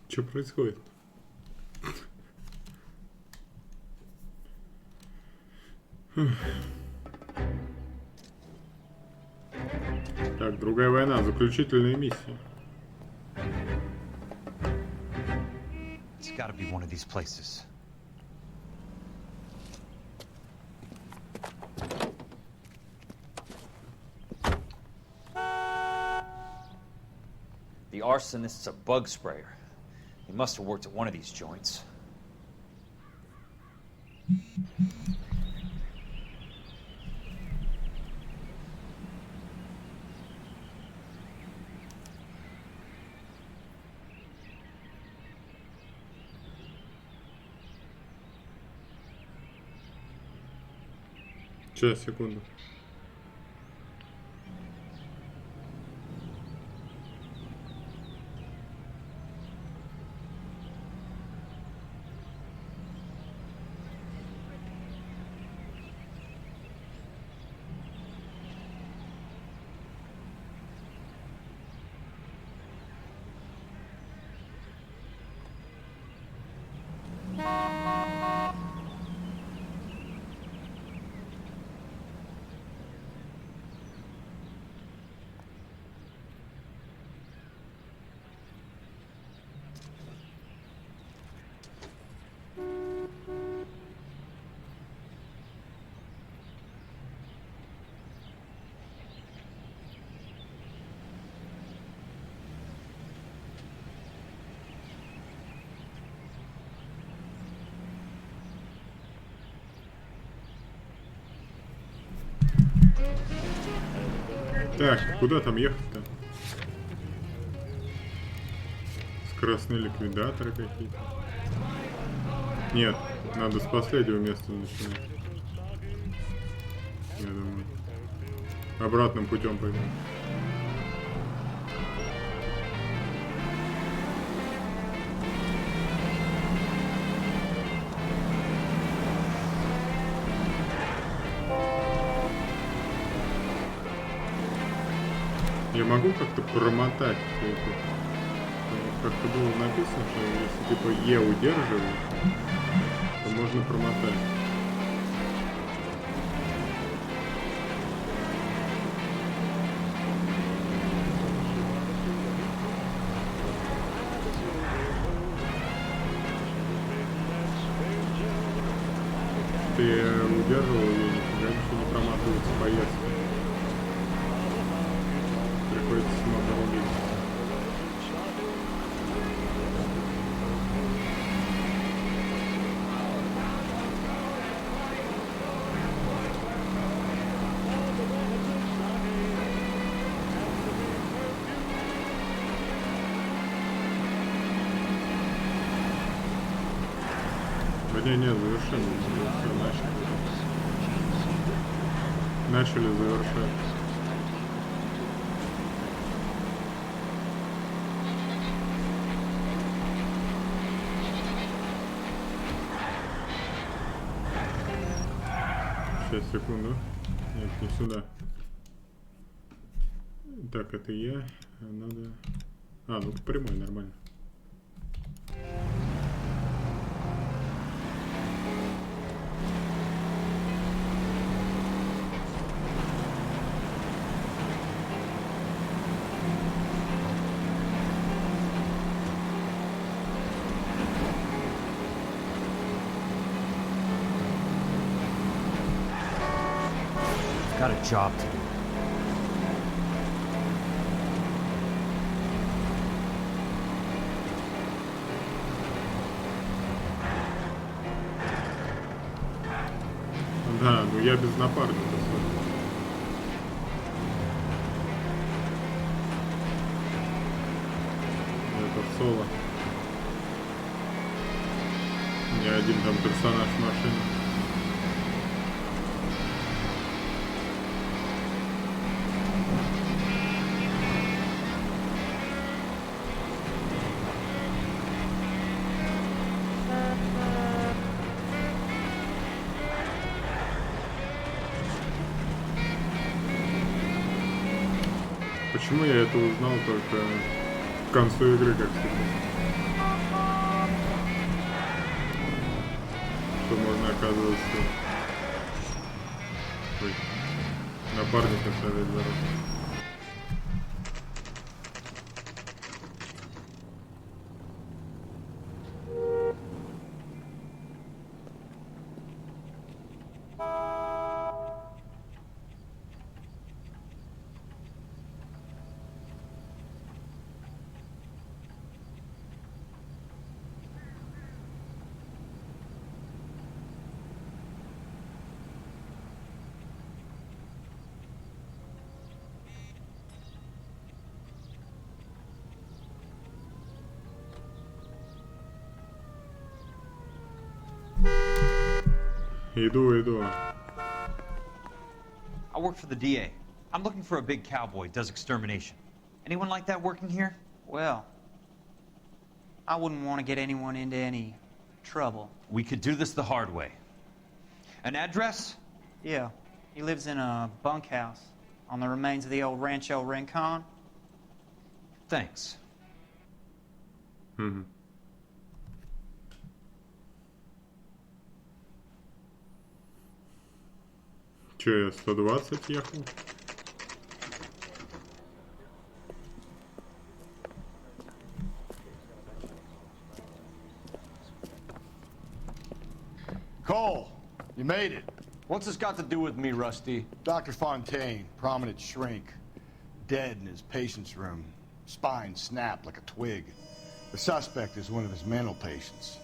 Что происходит? Так, другая война, заключительная миссия. It's gotta be one of these places. The arsonist's a bug sprayer. He must have worked at one of these joints. Сейчас, секунду. Так, куда там ехать-то? Скоростные ликвидаторы какие-то. Нет, надо с последнего места начинать. Я думаю. Обратным путем пойдем. Я могу как-то промотать все это? Как-то было написано, что если типа Е удерживаю, то можно промотать. Ты удерживал ее, нифига ничего не проматывается поездка. Приходится самому убить. Не, завершили. Начали завершать. Сейчас, секунду. Нет, не сюда. Так, это я. Надо... А, ну по прямой, нормально. Got a job to do. Да, ну я без напарника. Это в соло. Не один там персонаж в машине. Почему я это узнал только к концу игры, как всегда? Что можно, оказывается, напарника оставить за руку. Иду. I work for the DA. I'm looking for a big cowboy, does extermination. Anyone like that working here? Well, I wouldn't want to get anyone into any trouble. We could do this the hard way. An address? Yeah. He lives in a bunkhouse on the remains of the old Rancho Rincon. Thanks. Mm-hmm. Че, я 120 ехал? Cole, you made it. What's this got to do with me, Rusty? Dr. Fontaine, prominent shrink, dead in his patient's room. Spine snapped like a twig. The suspect is one of his mental patients.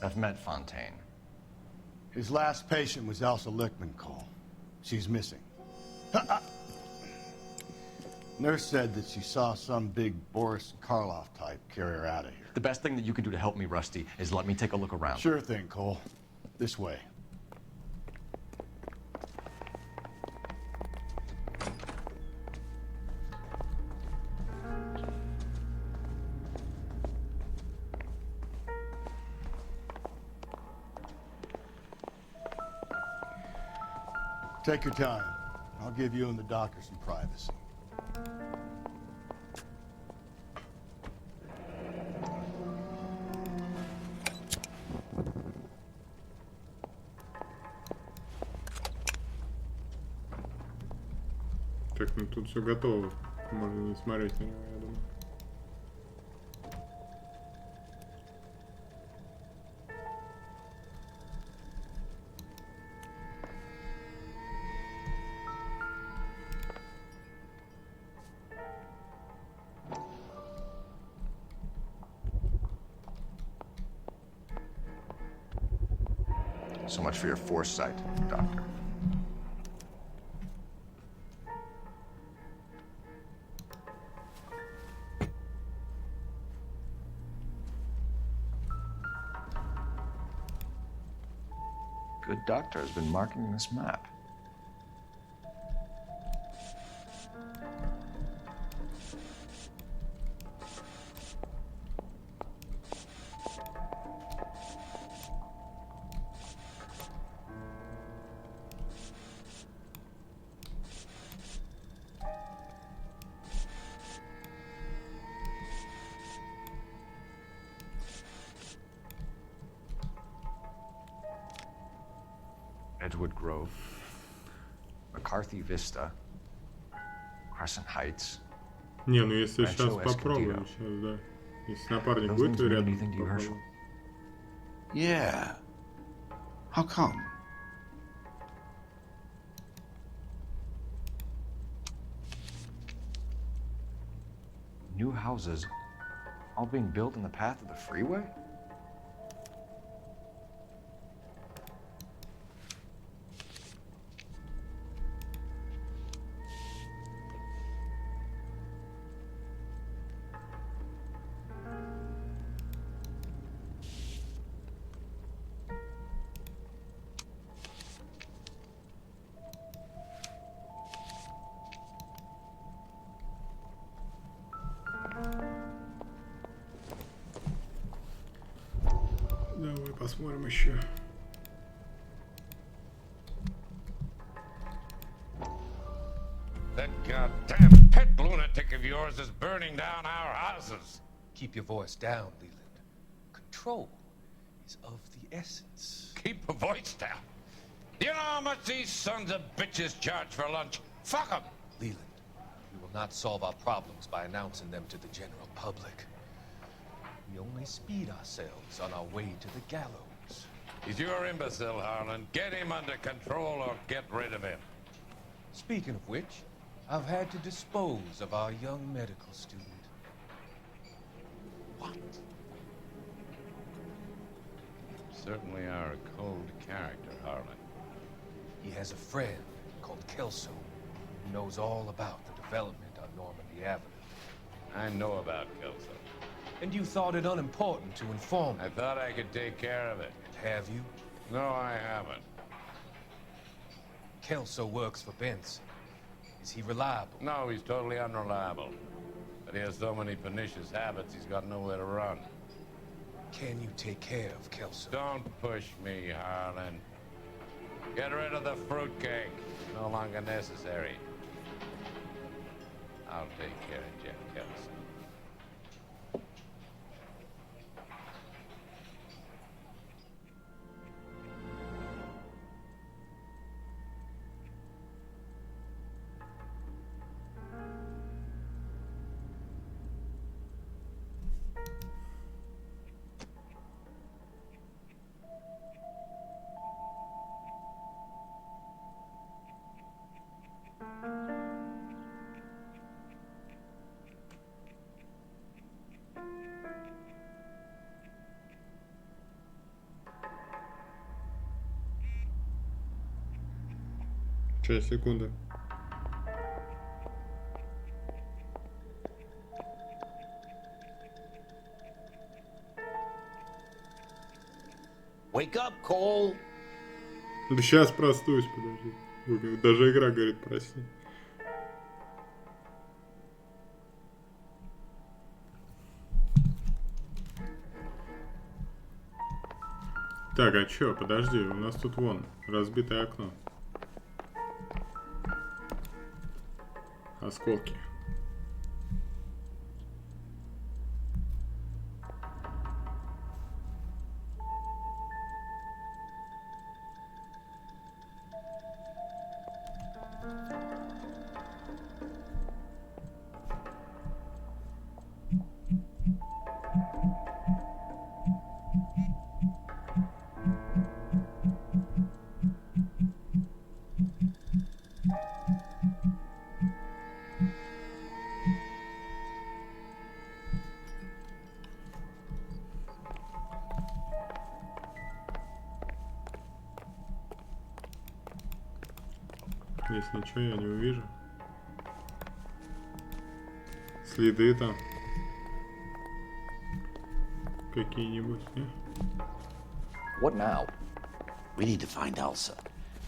I've met Fontaine. His last patient was Elsa Lichtman, Cole. She's missing. Nurse said that she saw some big Boris Karloff type carry her out of here. The best thing that you can do to help me, Rusty, is let me take a look around. Sure thing, Cole. This way. Take your time. I'll give you and the doctor some privacy. Так, ну тут все готово. Можно не смотреть на него, я думаю. So much for your foresight, Doctor. Good doctor has been marking this map. Edgewood Grove, McCarthy Vista, Crescent Heights. Не, ну если сейчас попробую, сейчас, да. Если напарник будет, то рядом попробую. Yeah. How come? New houses, all being built in the path of the freeway? Давай посмотрим еще. That goddamn pet lunatic of yours is burning down our houses. Keep your voice down, Leland. Control is of the essence. Keep your voice down? You know how much these sons of bitches charge for lunch? Fuck them! Leland, we will not solve our problems by announcing them to the general public. We only speed ourselves on our way to the gallows. He's your imbecile, Harlan. Get him under control or get rid of him. Speaking of which, I've had to dispose of our young medical student. What? Certainly are a cold character, Harlan. He has a friend called Kelso who knows all about the development on Normandy Avenue. I know about Kelso. And you thought it unimportant to inform me. I thought I could take care of it. Have you? No, I haven't. Kelso works for Benson. Is he reliable? No, he's totally unreliable. But he has so many pernicious habits, he's got nowhere to run. Can you take care of Kelso? Don't push me, Harlan. Get rid of the fruitcake. No longer necessary. I'll take care of Jeff Kelso. Сейчас, секунду. Wake up, Cole. Да сейчас проснусь, подожди. Даже игра говорит, просни. Так, а чё, подожди, у нас тут вон, разбитое окно. Осколки. Здесь ничего я не увижу. Следы там. Какие-нибудь, не? What now? We need to find Elsa.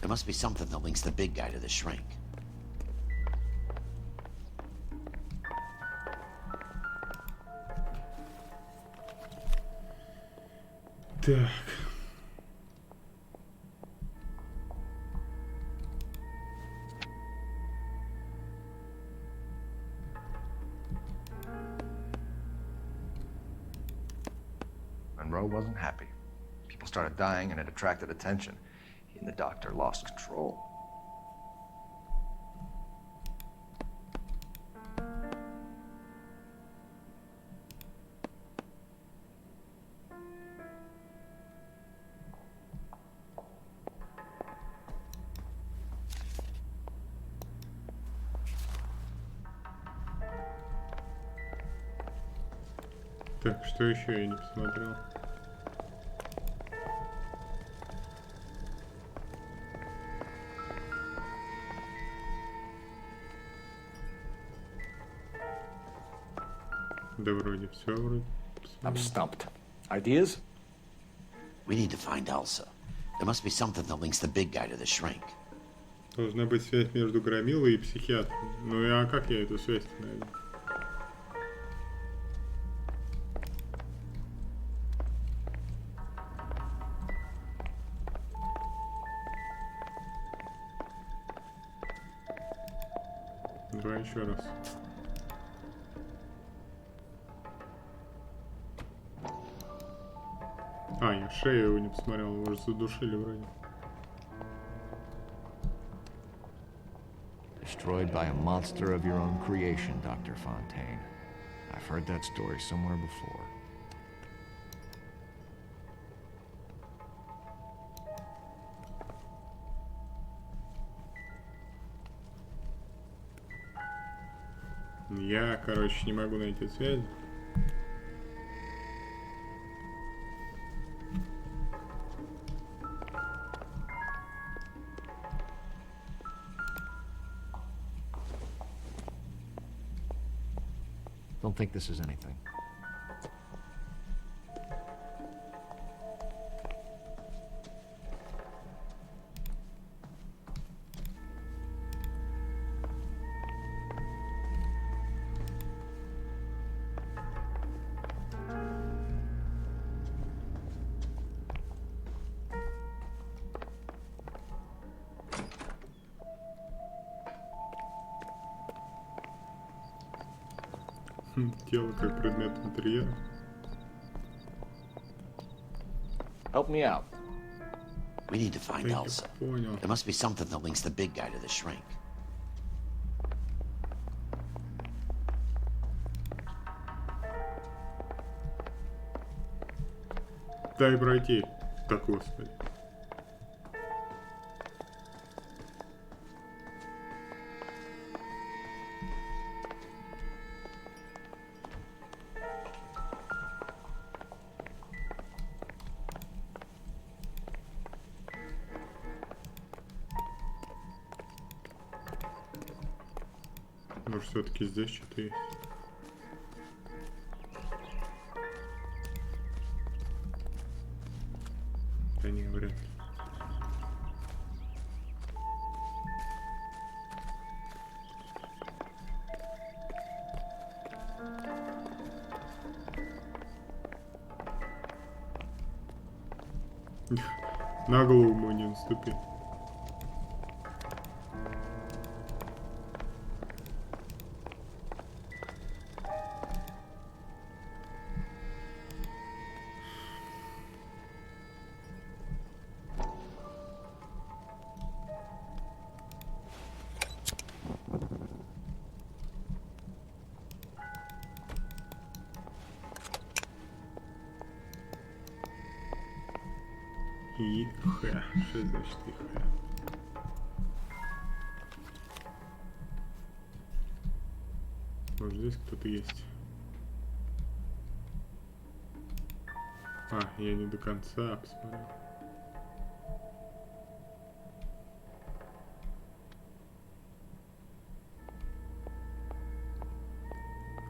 There must be something that links the big guy to the shrink. Так. Monroe wasn't happy. People started dying and it attracted attention. He and the doctor lost control. Так, что еще я не посмотрел? Да вроде все вроде. I'm stumped. Ideas? We need to find Elsa. There must be something that links the big guy to the shrink. Должна быть связь между громилой и психиатром. Ну а как я эту связь найду? Давай еще раз. А, я шею его не посмотрел, его уже задушили вроде. Destroyed by a monster of your own creation, Dr. Fontaine. I've heard that story somewhere before. Я, короче, не могу найти связь. Don't think this is anything. Тело как предмет интерьера. Help me out. We need to find Elsa. There must be something that links the big guy to the shrink. Дай пройти. Да господи. Может, все-таки здесь что-то есть? Да не, вряд ли. На голову мой не наступи. И Х. Что значит и Х? Может, здесь кто-то есть? А, я не до конца посмотрел.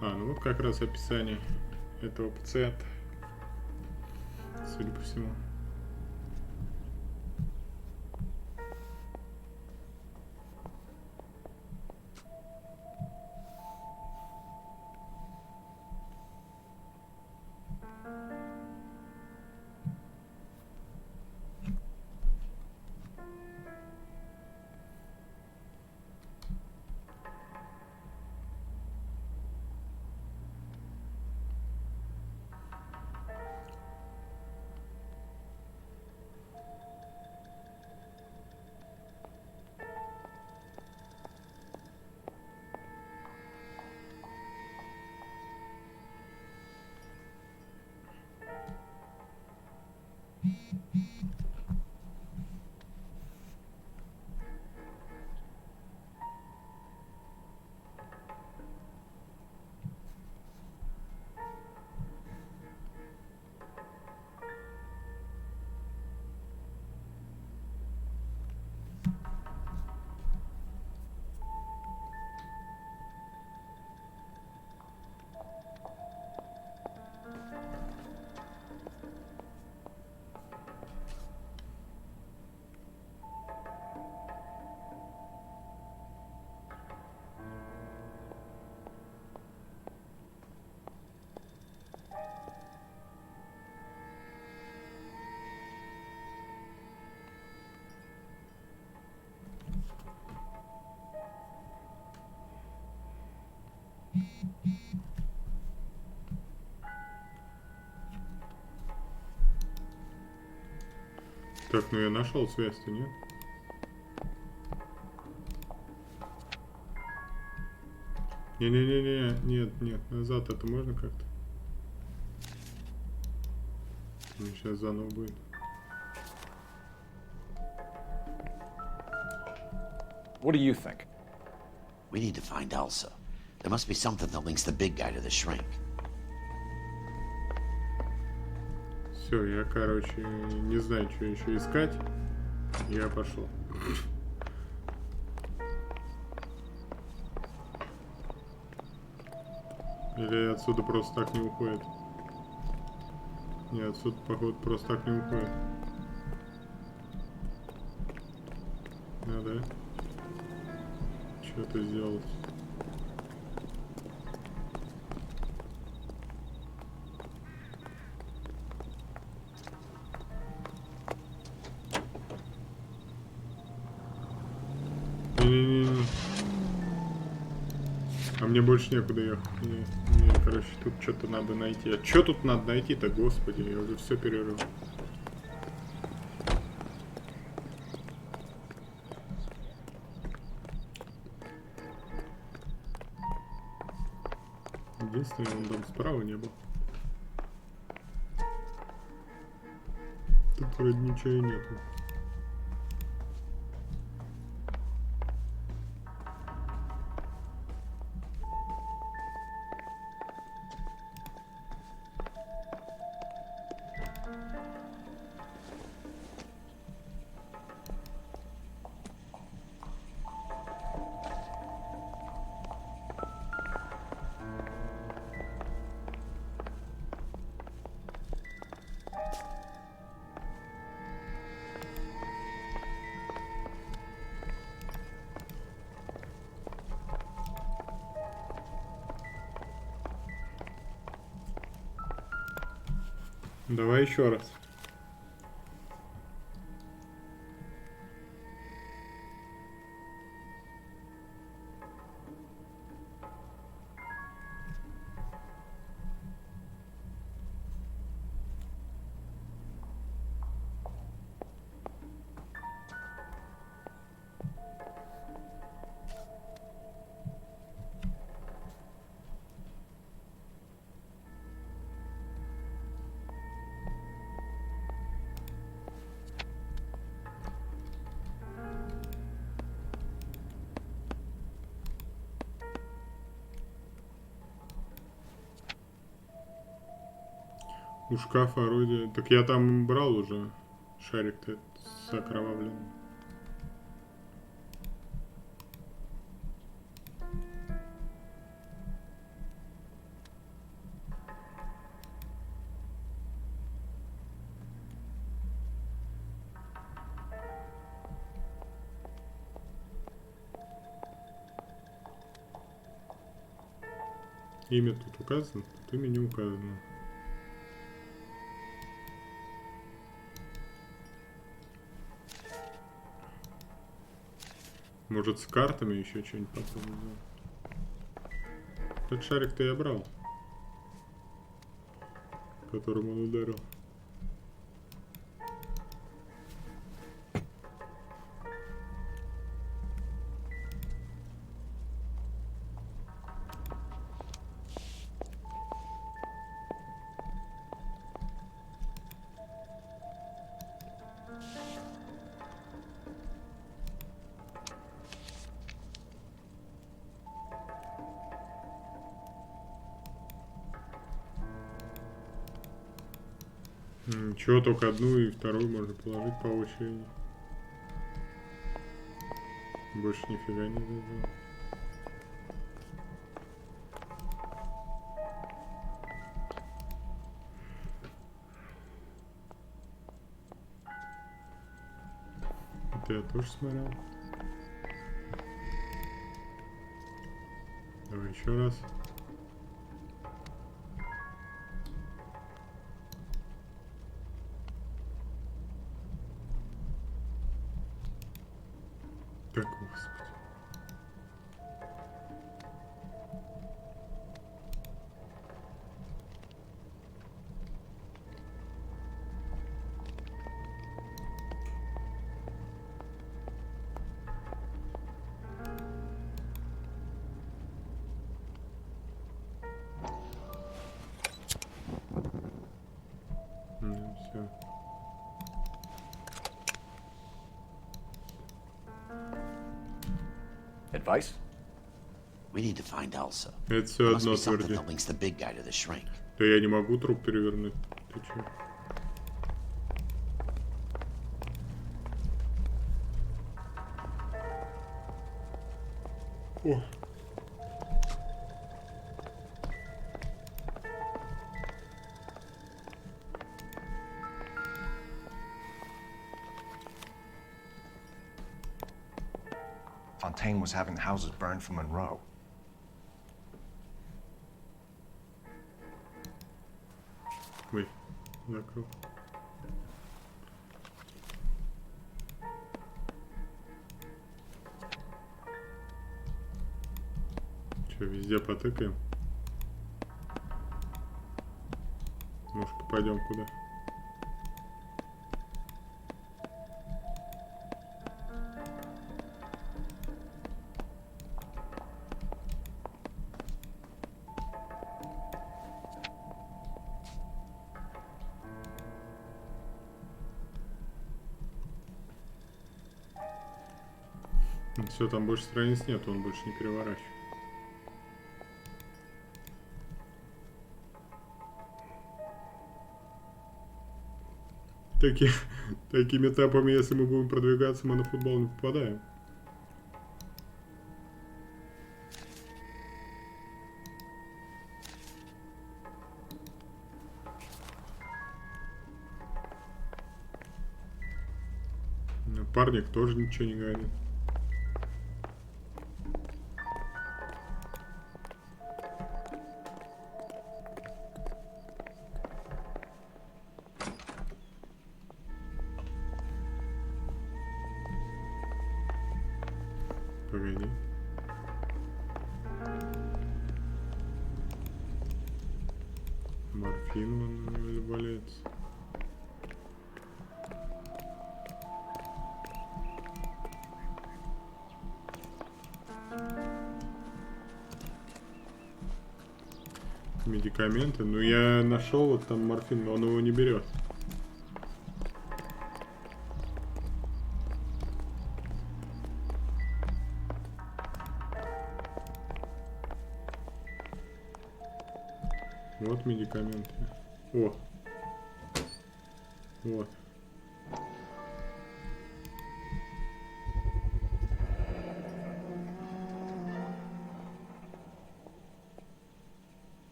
А, ну вот как раз описание этого пациента, судя по всему. Так, ну я нашел связь-то, нет? Не-не-не-не, нет, назад это можно как-то? Сейчас заново будет. What do you think? We need to find Elsa. There must be something that links the big guy to the shrink. Все, я, короче, не знаю, что еще искать. Я пошел. Или отсюда просто так не уходит? Нет, отсюда, походу, просто так не уходит. Надо что-то сделать. Не-не-не. А мне больше некуда ехать. Не, короче, тут что-то надо найти. А что тут надо найти-то, господи? Я уже все перерыл. Единственное, он там справа не был. Тут вроде ничего и нету. Давай еще раз. У шкафа орудие. Так я там брал уже шарик-то с окровавленным. Имя тут указано, тут имя не указано. Может, с картами еще что-нибудь попробуем. Тот шарик-то я брал, которым он ударил. Ничего, только одну и вторую можно положить по очереди. Больше нифига не сделал. Это я тоже смотрел. Давай еще раз. Так, господи. Ну, все. Advice? We need to find Elsa. Это все There must одно be something тверди. that links the big guy to the shrink. Да я не могу труп перевернуть. Ты че? О. Fontaine was having houses burned from Monroe. Ой, закрыл. Че, везде потыкаем? Может, попадем куда? Все, там больше страниц нет, он больше не переворачивает. Такими этапами, если мы будем продвигаться, мы на футбол не попадаем. Напарник тоже ничего не говорит. Морфин валяется. Медикаменты. Ну я нашел вот там морфин, но он его не берет. Вот медикаменты. О. Вот.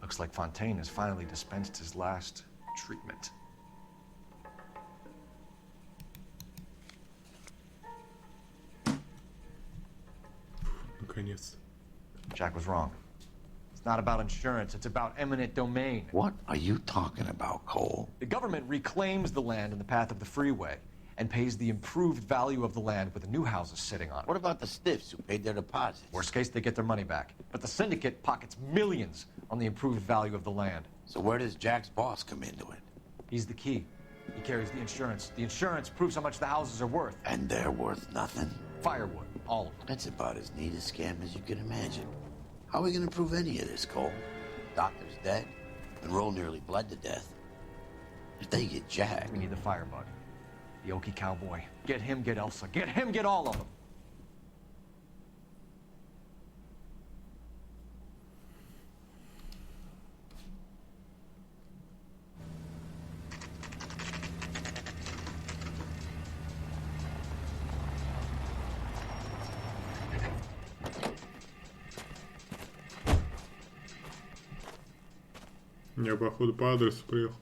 Looks like Fontaine has finally dispensed his last treatment. Наконец. Jack was wrong. It's not about insurance, it's about eminent domain. What are you talking about, Cole? The government reclaims the land in the path of the freeway and pays the improved value of the land with the new houses sitting on it. What about the stiffs who paid their deposits? Worst case, they get their money back. But the syndicate pockets millions on the improved value of the land. So where does Jack's boss come into it? He's the key. He carries the insurance. The insurance proves how much the houses are worth. And they're worth nothing? Firewood, all of them. That's about as neat a scam as you can imagine. How are we gonna prove any of this, Cole? Doctor's dead. Monroe nearly bled to death. If they get Jack... We need the firebug. The Okie cowboy. Get him, get Elsa. Get him, get all of them. Я, походу, по адресу приехал.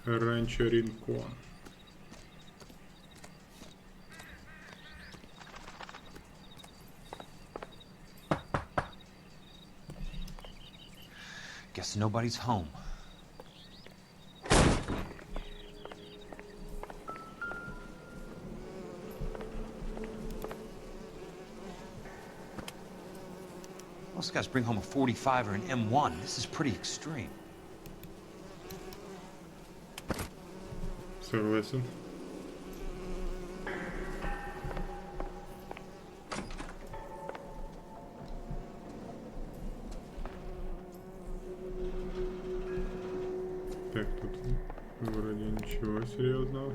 Ранчо Ринкон. Guess nobody's home. Most guys bring home a 45 or an M1. This is pretty extreme. Согласен. Так, тут вроде ничего серьезного.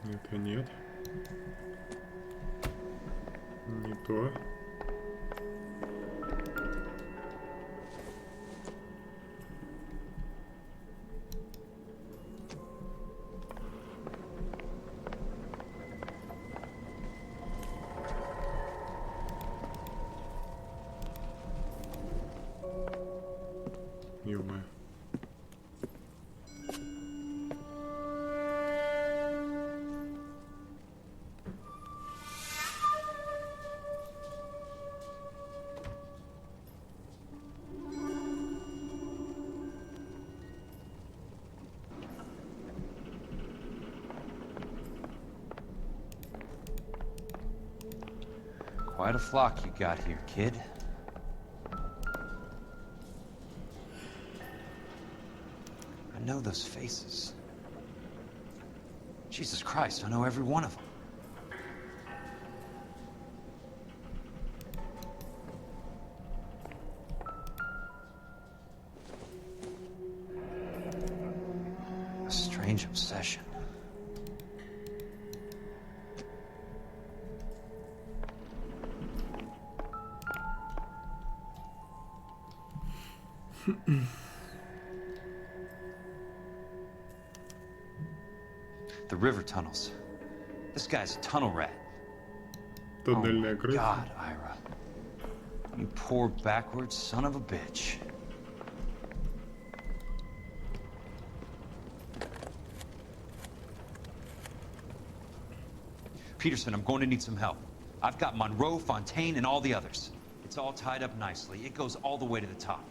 Это нет. Не то. Ё-моё. Quite a flock you got here, kid. I know those faces. Jesus Christ, I know every one of them. A strange obsession. The river tunnels. This guy's a tunnel rat. Туннельная Oh крыса. God, Ira. You poor backwards son of a bitch. Peterson, I'm going to need some help. I've got Monroe, Fontaine, and all the others. It's all tied up nicely. It goes all the way to the top.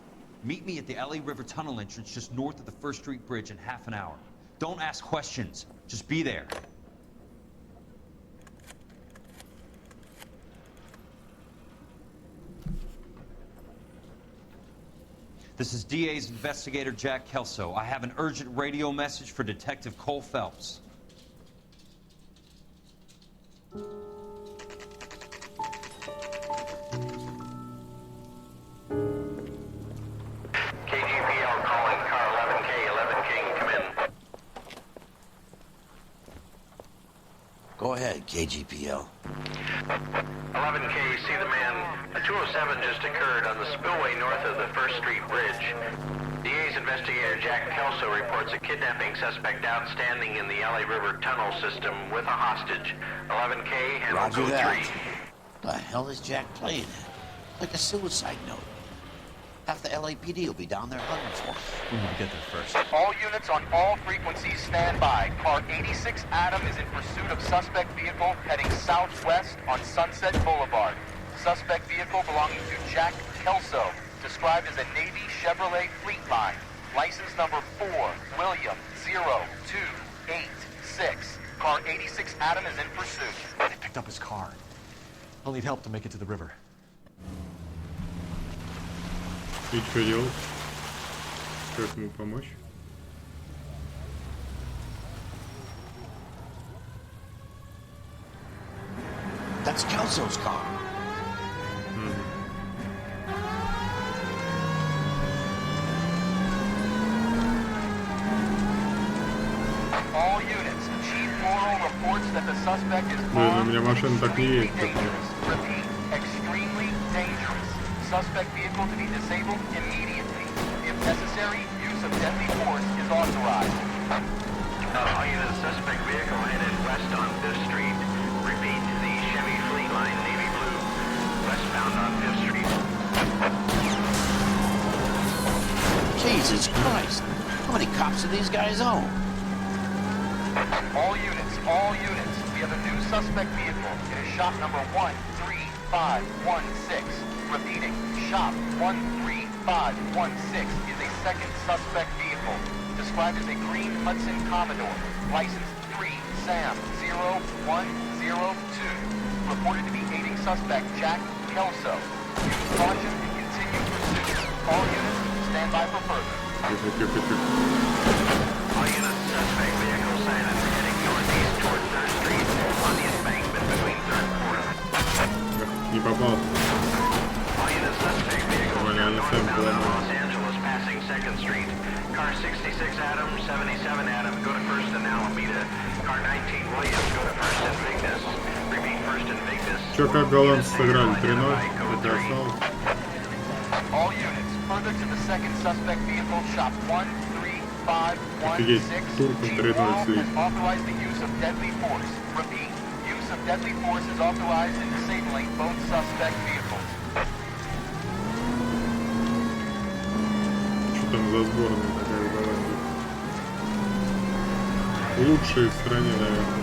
Meet me at the L.A. River Tunnel entrance just north of the First Street Bridge in half an hour. Don't ask questions. Just be there. This is DA's investigator, Jack Kelso. I have an urgent radio message for Detective Coul Felps. KGPL calling car 11K, 11 King, come in. Go ahead, KGPL. 11K, see the man. A 207 just occurred on the spillway north of the First Street Bridge. DA's investigator Jack Kelso reports a kidnapping suspect outstanding in the LA River tunnel system with a hostage. 11K, handle Roger code that. 3. The hell is Jack playing at? Like a suicide note. Half the LAPD will be down there hunting for him. We need to get there first. All units on all frequencies stand by. Car 86 Adam is in pursuit of suspect vehicle heading southwest on Sunset Boulevard. Suspect vehicle belonging to Jack Kelso, described as a Navy Chevrolet Fleetline. License number 4, William 0286. Car 86 Adam is in pursuit. They picked up his car. I'll need help to make it to the river. И что делать? Как ему помочь? That's Kelso's car. All units, Chief Morrow reports that the suspect is Блин, у меня машина так не едет. Repeat, extremely dangerous. Suspect vehicle to be disabled immediately. If necessary, use of deadly force is authorized. All units, suspect vehicle headed west on 5th Street. Repeat, the Chevy Fleetline Navy Blue, westbound on 5th Street. Jesus Christ. How many cops do these guys own? All units, we have a new suspect vehicle. It is shop number 13516. Repeating, shop 13516 is a second suspect vehicle, described as a green Hudson Commodore, license 3 Sam 0102, reported to be aiding suspect Jack Kelso. Use caution and continue pursuit. All units, stand by for further. All units, suspect vehicle sighted heading northeast toward 3rd Street on the embankment between 3rd and 4th. Не попал. All units, suspect vehicle northbound on Los Angeles passing 2nd Street. Car 66 Adam, 77 Adam, go to 1st and Alameda. Car 19 Williams, go to 1st and Vignes. Repeat, 1st and Vignes. Чё, как голландцы сыграли? 3-0? Красава. All units, further to the second suspect vehicle, shop 13516. Chief Morrow has authorized the use of deadly force. Repeat, use of deadly force is authorized in disabling both suspect vehicles. Что там за сборная такая в Голландии? Лучшие в стране, наверное.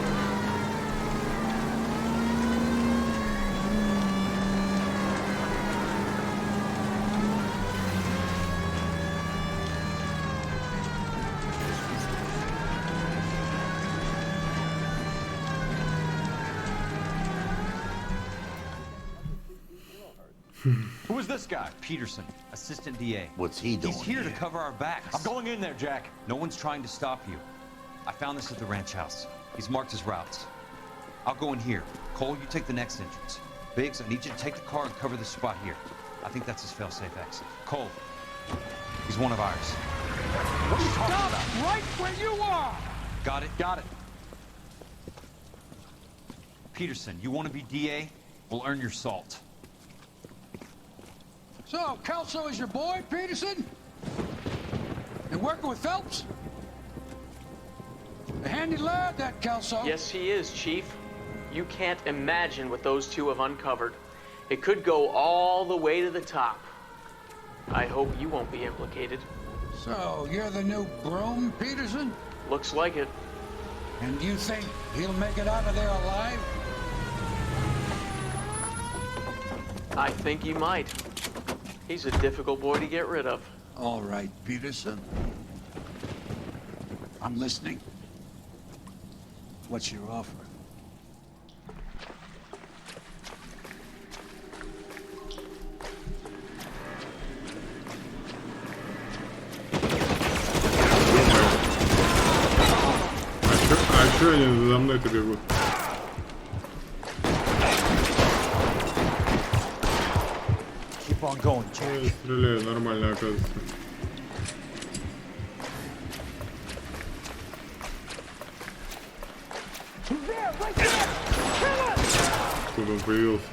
Who is this guy? Peterson, assistant DA. What's he doing He's here to cover our backs. I'm going in there, Jack. No one's trying to stop you. I found this at the ranch house. He's marked his routes. I'll go in here. Cole, you take the next entrance. Biggs, I need you to take the car and cover this spot here. I think that's his fail-safe exit. Cole, he's one of ours. What are you talking about? Right where you are! Got it? Got it. Peterson, you want to be DA? We'll earn your salt. So, Kelso is your boy, Peterson? And working with Phelps? A handy lad, that Kelso. Yes, he is, Chief. You can't imagine what those two have uncovered. It could go all the way to the top. I hope you won't be implicated. So, you're the new broom, Peterson? Looks like it. And you think he'll make it out of there alive? I think you might. He's a difficult boy to get rid of. All right, Peterson. I'm listening. What's your offer? А чё они за мной-то бегут? Keep on going, Jack. Я стреляю нормально, оказывается. Откуда он появился?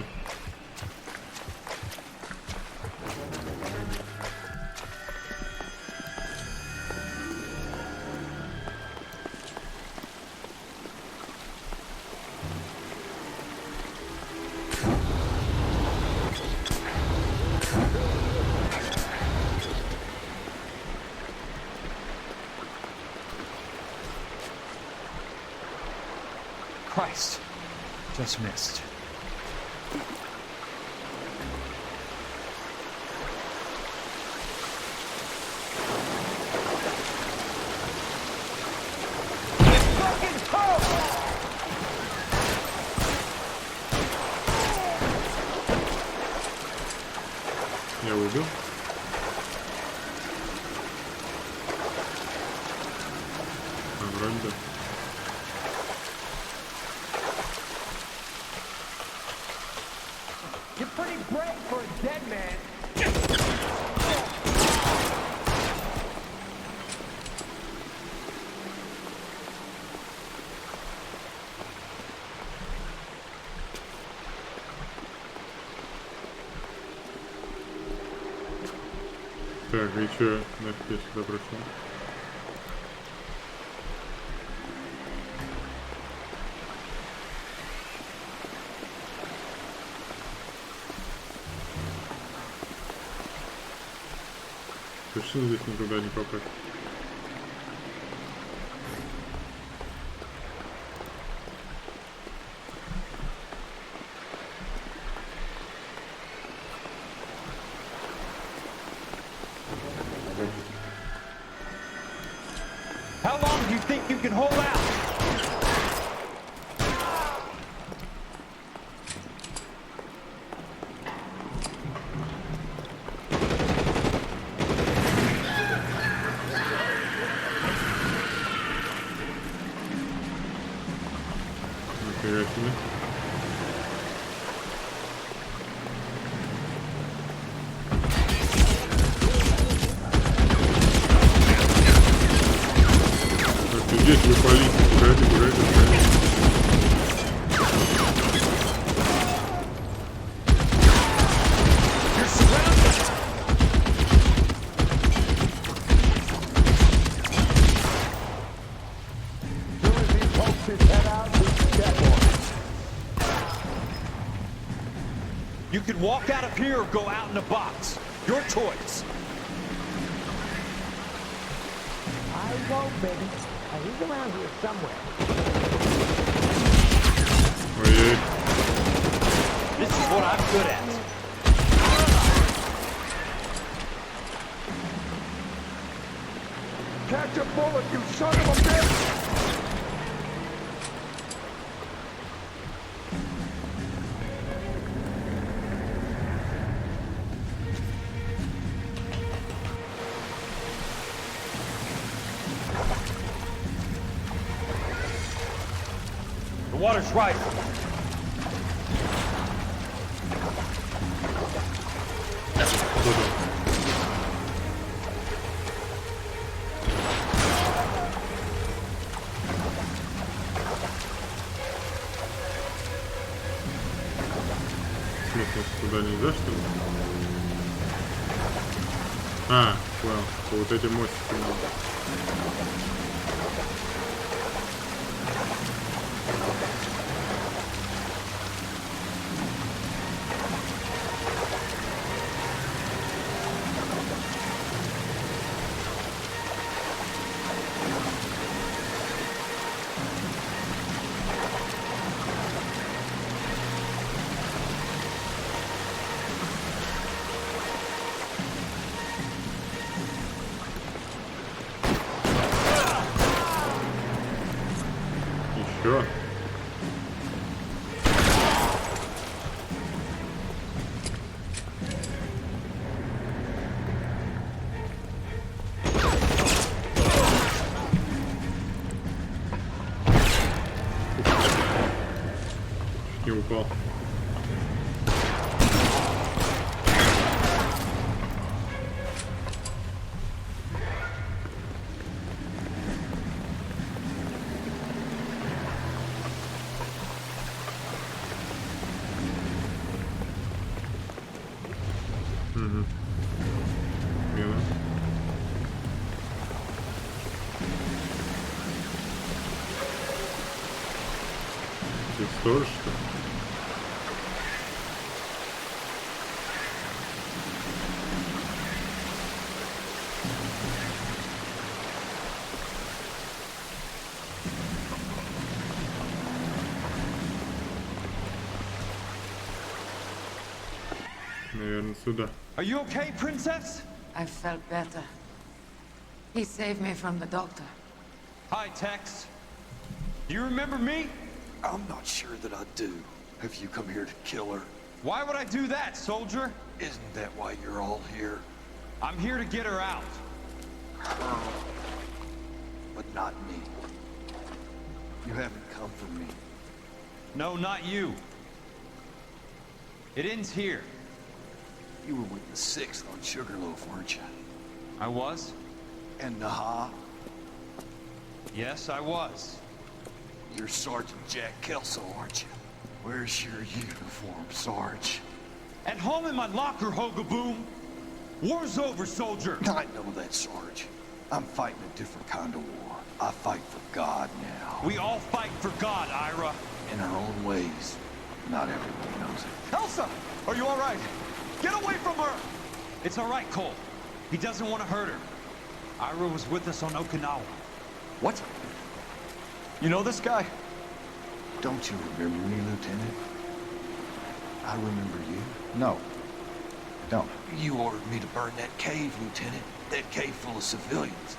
Christ. Just missed. Я убил. А, вроде да. You're pretty brave for a dead man. Так, и чё, нафиг я сюда пришел? Точно здесь никуда не попасть. How long do you think you can hold out? Нифига себе. Офигеть, вы полите. Погоди, погоди, погоди. You can walk out of here or go out in a box. Your choice. I won't, baby. He's around here somewhere. Ой-ой. This is what I'm good at. Catch a bullet, you son of a bitch! The water's right. Туда нельзя, что ли? А, понял. По вот этим мостикам надо. Чё? Не упал. Угу. Мило. Здесь тоже что ли? Наверное, сюда. Are you okay, princess? I felt better. He saved me from the doctor. Hi, Tex. Do you remember me? I'm not sure that I do. Have you come here to kill her? Why would I do that, soldier? Isn't that why you're all here? I'm here to get her out. Her. But not me. You haven't come for me. No, not you. It ends here. You were with the 6th on Sugarloaf, weren't you? I was? And Naha? Yes, I was. You're Sergeant Jack Kelso, aren't you? Where's your uniform, Sarge? At home in my locker, Hogaboom. War's over, soldier. I know that, Sarge. I'm fighting a different kind of war. I fight for God now. We all fight for God, Ira. In our own ways. Not everybody knows it. Elsa! Are you all right? Get away from her! It's all right, Cole. He doesn't want to hurt her. Ira was with us on Okinawa. What? You know this guy? Don't you remember me, Lieutenant? I remember you. No. Don't. You ordered me to burn that cave, Lieutenant. That cave full of civilians.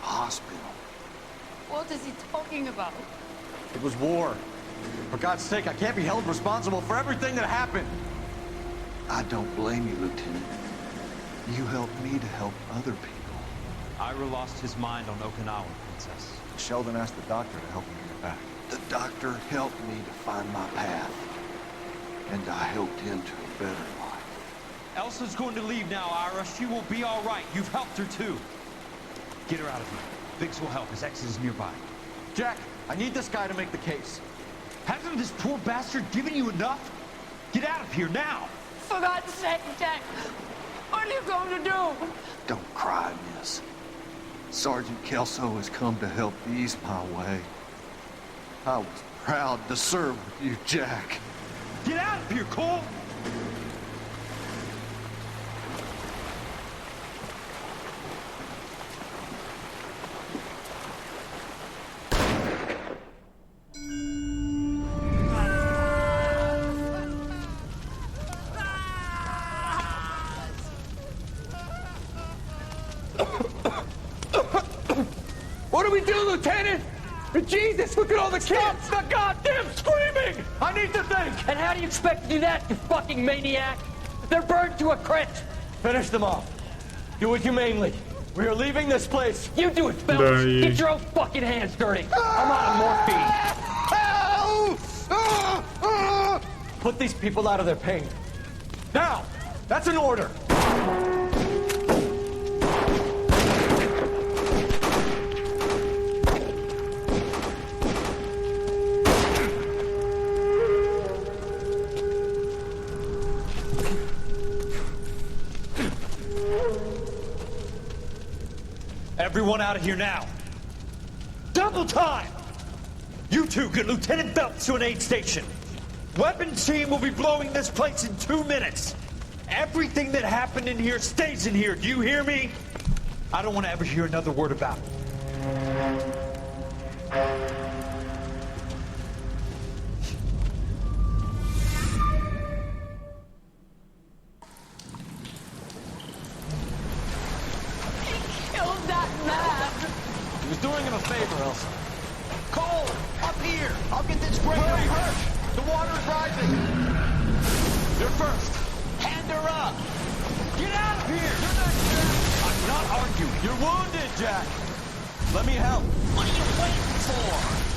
A hospital. What is he talking about? It was war. For God's sake, I can't be held responsible for everything that happened. I don't blame you, Lieutenant. You helped me to help other people. Ira lost his mind on Okinawa, Princess. Sheldon asked the doctor to help him get back. The doctor helped me to find my path. And I helped him to a better life. Elsa's going to leave now, Ira. She will be all right. You've helped her, too. Get her out of here. Biggs will help. His exit is nearby. Jack, I need this guy to make the case. Hasn't this poor bastard given you enough? Get out of here now! For God's sake, Jack! What are you going to do? Don't cry, miss. Sergeant Kelso has come to help ease my way. I was proud to serve with you, Jack. Get out of here, Cole! What do we do, Lieutenant? Jesus, look at all the kids! Stop the goddamn screaming! I need to think! And how do you expect to do that, you fucking maniac? They're burned to a crisp! Finish them off. Do it humanely. We are leaving this place. You do it, Phelps! Get your own fucking hands dirty! I'm on morphine! Put these people out of their pain. Now! That's an order! Everyone out of here now. Double time! You two get Lieutenant Phelps to an aid station. Weapons team will be blowing this place in 2 minutes. Everything that happened in here stays in here. Do you hear me? I don't want to ever hear another word about it. Kill that man! He was doing him a favor, Elsa. Cole, up here. I'll get this grader. Where are you hurt? The water's rising. You're first. Hand her up. Get out of here. You're not Jack. I'm not arguing. You're wounded, Jack. Let me help. What are you waiting for?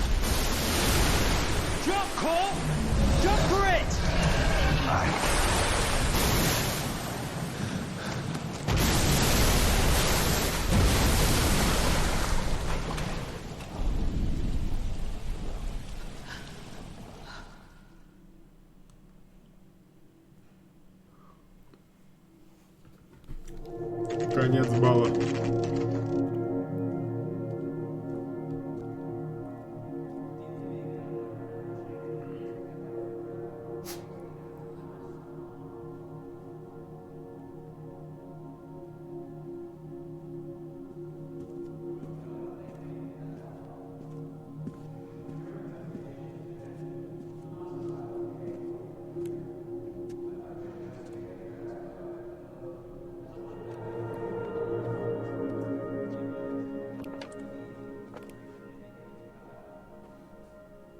Jump, Cole! Jump for it! Конец балла.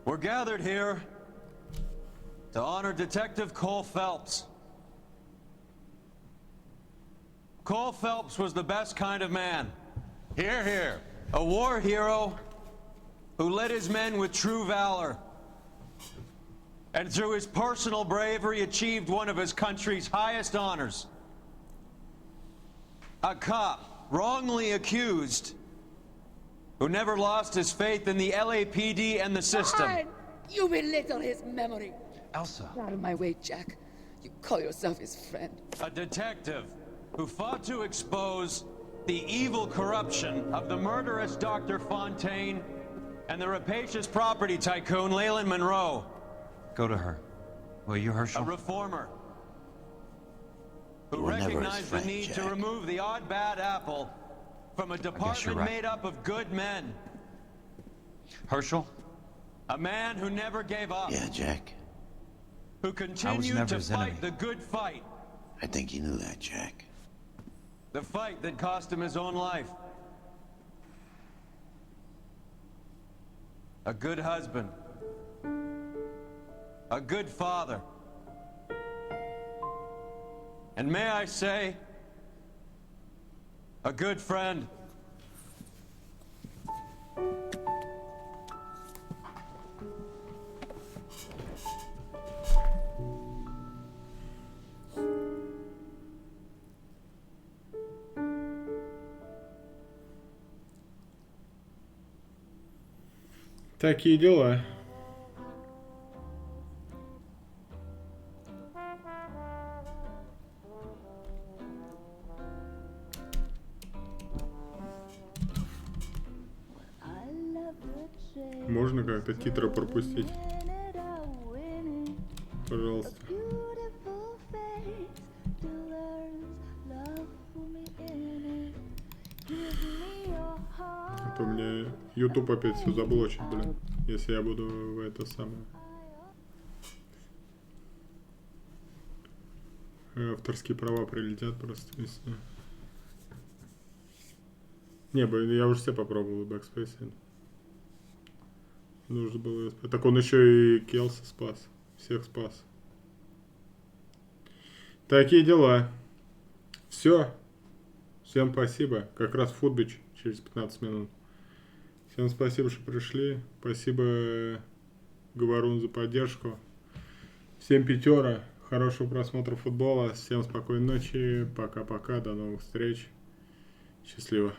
We're gathered here to honor Detective Coul Felps. Coul Felps was the best kind of man. Hear, hear. A war hero who led his men with true valor. And through his personal bravery achieved one of his country's highest honors. A cop wrongly accused who never lost his faith in the LAPD and the system. Fine. You belittle his memory. Elsa. Get out of my way, Jack. You call yourself his friend. A detective who fought to expose the evil corruption of the murderous Dr. Fontaine and the rapacious property tycoon Leyland Monroe. Go to her. Will you, Herschel? A reformer who You were never his recognized friend, the need Jack. to remove the odd bad apple from a you're department right. made up of good men. Herschel? A man who never gave up. Yeah, Jack. Who continued never to his fight enemy. the good fight. I think you knew that, Jack. The fight that cost him his own life. A good husband. A good father. And may I say, a good friend. Такие дела. Можно как-то титры пропустить? Пожалуйста. А то мне YouTube опять все заблочит, блин, если я буду в это самое. Авторские права прилетят просто, если... Не, я уже все попробовал Backspace. Нужно было... Так он еще и Келса спас. Всех спас. Такие дела. Все. Всем спасибо. Как раз футбич через 15 минут. Всем спасибо, что пришли. Спасибо, Говорун, за поддержку. Всем пятера. Хорошего просмотра футбола. Всем спокойной ночи. Пока-пока. До новых встреч. Счастливо.